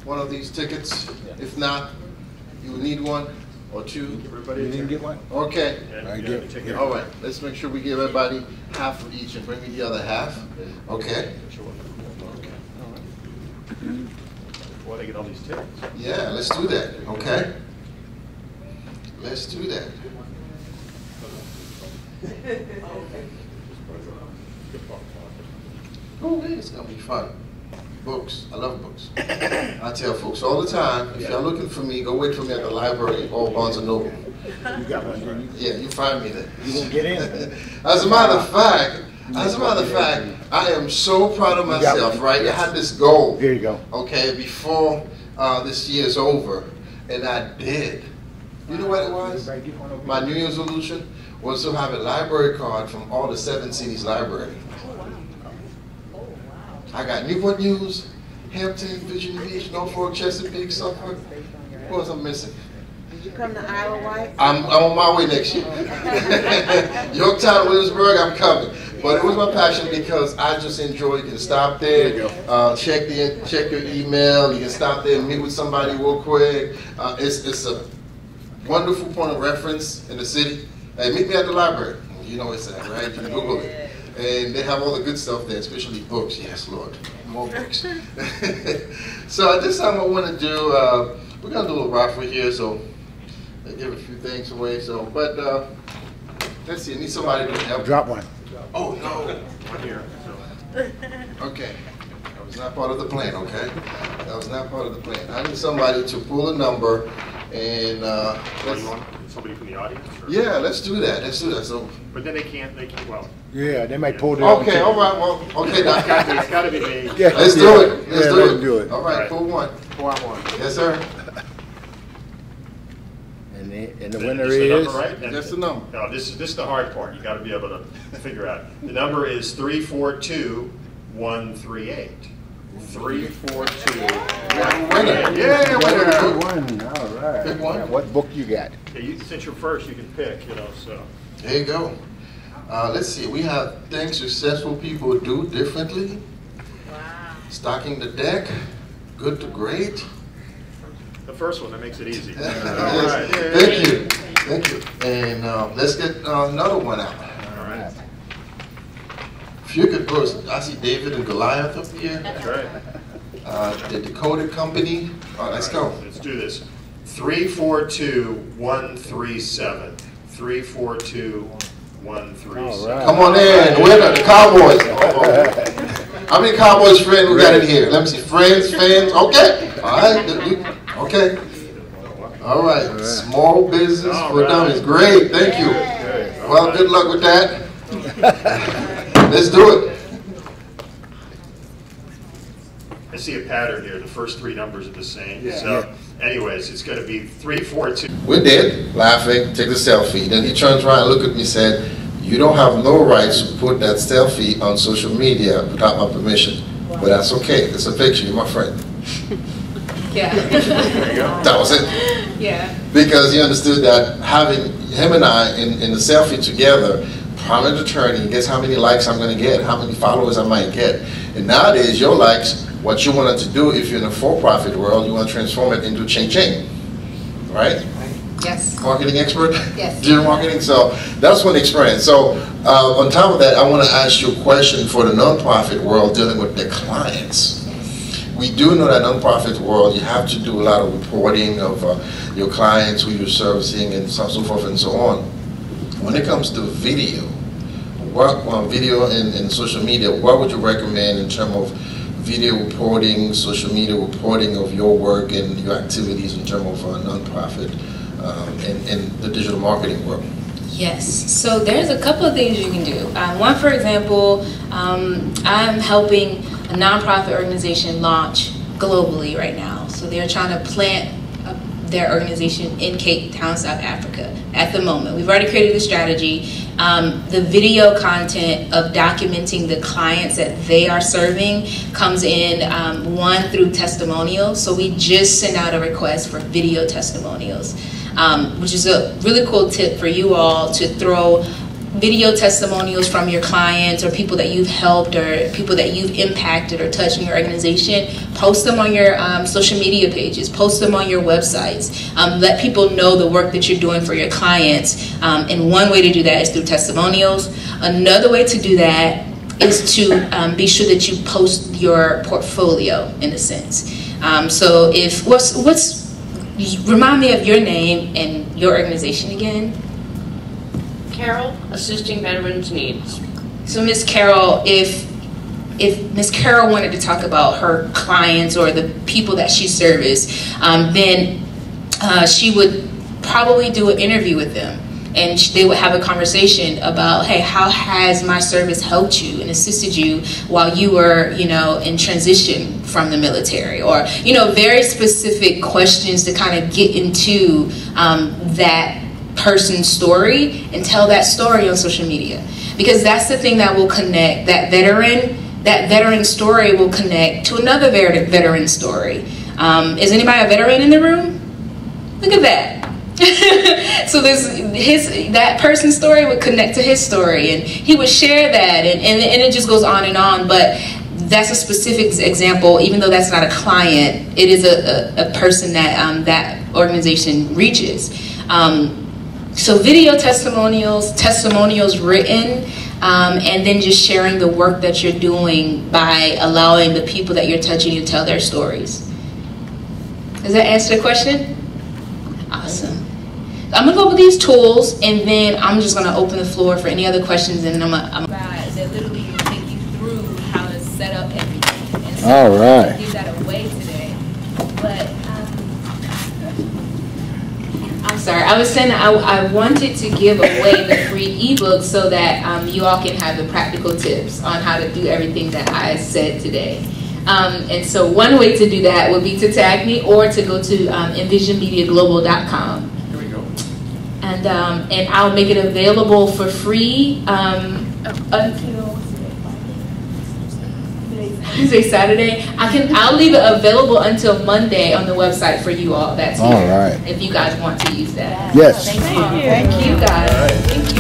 one of these tickets? If not, you will need one or two. Everybody didn't get one? Okay. Yeah, all right. Let's make sure we give everybody half of each and bring me the other half. Okay. Well, they get all these tickets. Yeah, let's do that. Okay. Let's do that. Oh, it's gonna be fun. Books. I love books. I tell folks all the time, if you're looking for me, go wait for me at the library or Barnes & Noble. You got one, didn't you? Yeah, you find me there. You won't get in. As a matter of fact, I am so proud of myself, right? I had this goal. Here you go. Okay, before this year is over, and I did. You know what it was? My New Year's resolution was to have a library card from all the 7 cities library. I got Newport News, Hampton, Virginia Beach, Norfolk, Chesapeake, Suffolk. What was I missing? Did you come to Isle of Wight? I'm on my way next year. Yorktown, Williamsburg, I'm coming. But it was my passion because I just enjoy. You can stop there, check your email. You can stop there and meet with somebody real quick. It's a wonderful point of reference in the city. Hey, meet me at the library. You know it's at, right? You can Google it. And they have all the good stuff there, especially books. Yes, Lord, more books. So at this time, I want to do, we're going to do a little raffle here, so I give a few things away. So, but let's see, I need somebody to help. Drop one. Oh, no. One here. Okay. That was not part of the plan, okay? That was not part of the plan. I need somebody to pull a number and somebody from the audience? Or? Yeah, let's do that. Let's do that. So, but then they can't, well. Yeah, they might pull it. Okay, all right, well, okay. It's got to be me. Yeah, let's do it. Let's do it. All right, pull one. Pull out one. Yes, sir. There And the winner Is the is? number right? That's the number. No, this is the hard part. You got to be able to figure out. The number is 342138. 342. Winner. Yeah, winner. Good one. All right. Good one. What book you got? Yeah, since you're first, you can pick. So. There you go. Let's see. We have things successful people do differently. Wow. Stocking the deck. Good to great. The first one, that makes it easy. All right. Thank you. Thank you. And let's get another one out. All right. If you could post, I see David and Goliath up here. That's right. The Dakota Company. Let's go. Let's do this. 342137. 342137. Right. Come on in. Winner, the Cowboys. How many Cowboys friends we got in here? Let me see. Friends, fans. Okay. All right. Okay. All right. Small business for dummies. Great. Thank you. Well, good luck with that. Let's do it. I see a pattern here. The first three numbers are the same. So, anyways, it's going to be 342. We did, laughing, take the selfie. Then he turns around and looked at me and said, "You don't have no rights to put that selfie on social media without my permission." But that's okay. It's a picture. You're my friend. Yeah. There you go. That was it. Yeah. Because he understood that having him and I in the selfie together, prominent attorney, guess how many likes I'm going to get, how many followers I might get. And nowadays, your likes, what you wanted to do if you're in a for-profit world, you want to transform it into ching-ching, right? Yes. Marketing expert? Yes. Digital marketing? So that's one experience. So on top of that, I want to ask you a question for the nonprofit world dealing with the clients. We do know that nonprofit world, you have to do a lot of reporting of your clients, who you're servicing, and so forth and so on. When it comes to video, what video and social media, what would you recommend in terms of video reporting, social media reporting of your work and your activities in terms of nonprofit and the digital marketing world? Yes, so there's a couple of things you can do. One, for example, I'm helping a nonprofit organization launch globally right now. So they're trying to plant their organization in Cape Town, South Africa at the moment. We've already created the strategy. The video content of documenting the clients that they are serving comes in, one, through testimonials. So we just sent out a request for video testimonials, which is a really cool tip for you all to throw video testimonials from your clients or people that you've helped or people that you've impacted or touched in your organization. Post them on your social media pages, post them on your websites. Let people know the work that you're doing for your clients. And one way to do that is through testimonials. Another way to do that is to be sure that you post your portfolio in a sense. So if, remind me of your name and your organization again. Carol, Assisting Veterans Needs. So Ms. Carol, if Ms. Carol wanted to talk about her clients or the people that she serviced, then she would probably do an interview with them. And they would have a conversation about, hey, how has my service helped you and assisted you while you were, in transition from the military? Or, very specific questions to kind of get into that person's story and tell that story on social media, because that's the thing that will connect that veteran story will connect to another veteran story. Is anybody a veteran in the room? Look at that. So that person's story would connect to his story, and he would share that, and it just goes on and on. But that's a specific example. Even though that's not a client, it is a person that that organization reaches. So video testimonials written, and then just sharing the work that you're doing by allowing the people that you're touching to tell their stories. Does that answer the question? Awesome. I'm gonna go over these tools, and then I'm just gonna open the floor for any other questions, and I'm that literally will take you through how to set up everything. And so all right. Give that away today, but. I'm sorry, I was saying I wanted to give away the free ebook so that you all can have the practical tips on how to do everything that I said today. And so one way to do that would be to tag me or to go to envisionmediaglobal.com and I'll make it available for free until Tuesday, Saturday. I'll leave it available until Monday on the website for you all. That's here. All right. If you guys want to use that. Yes. Thank you. Thank you guys.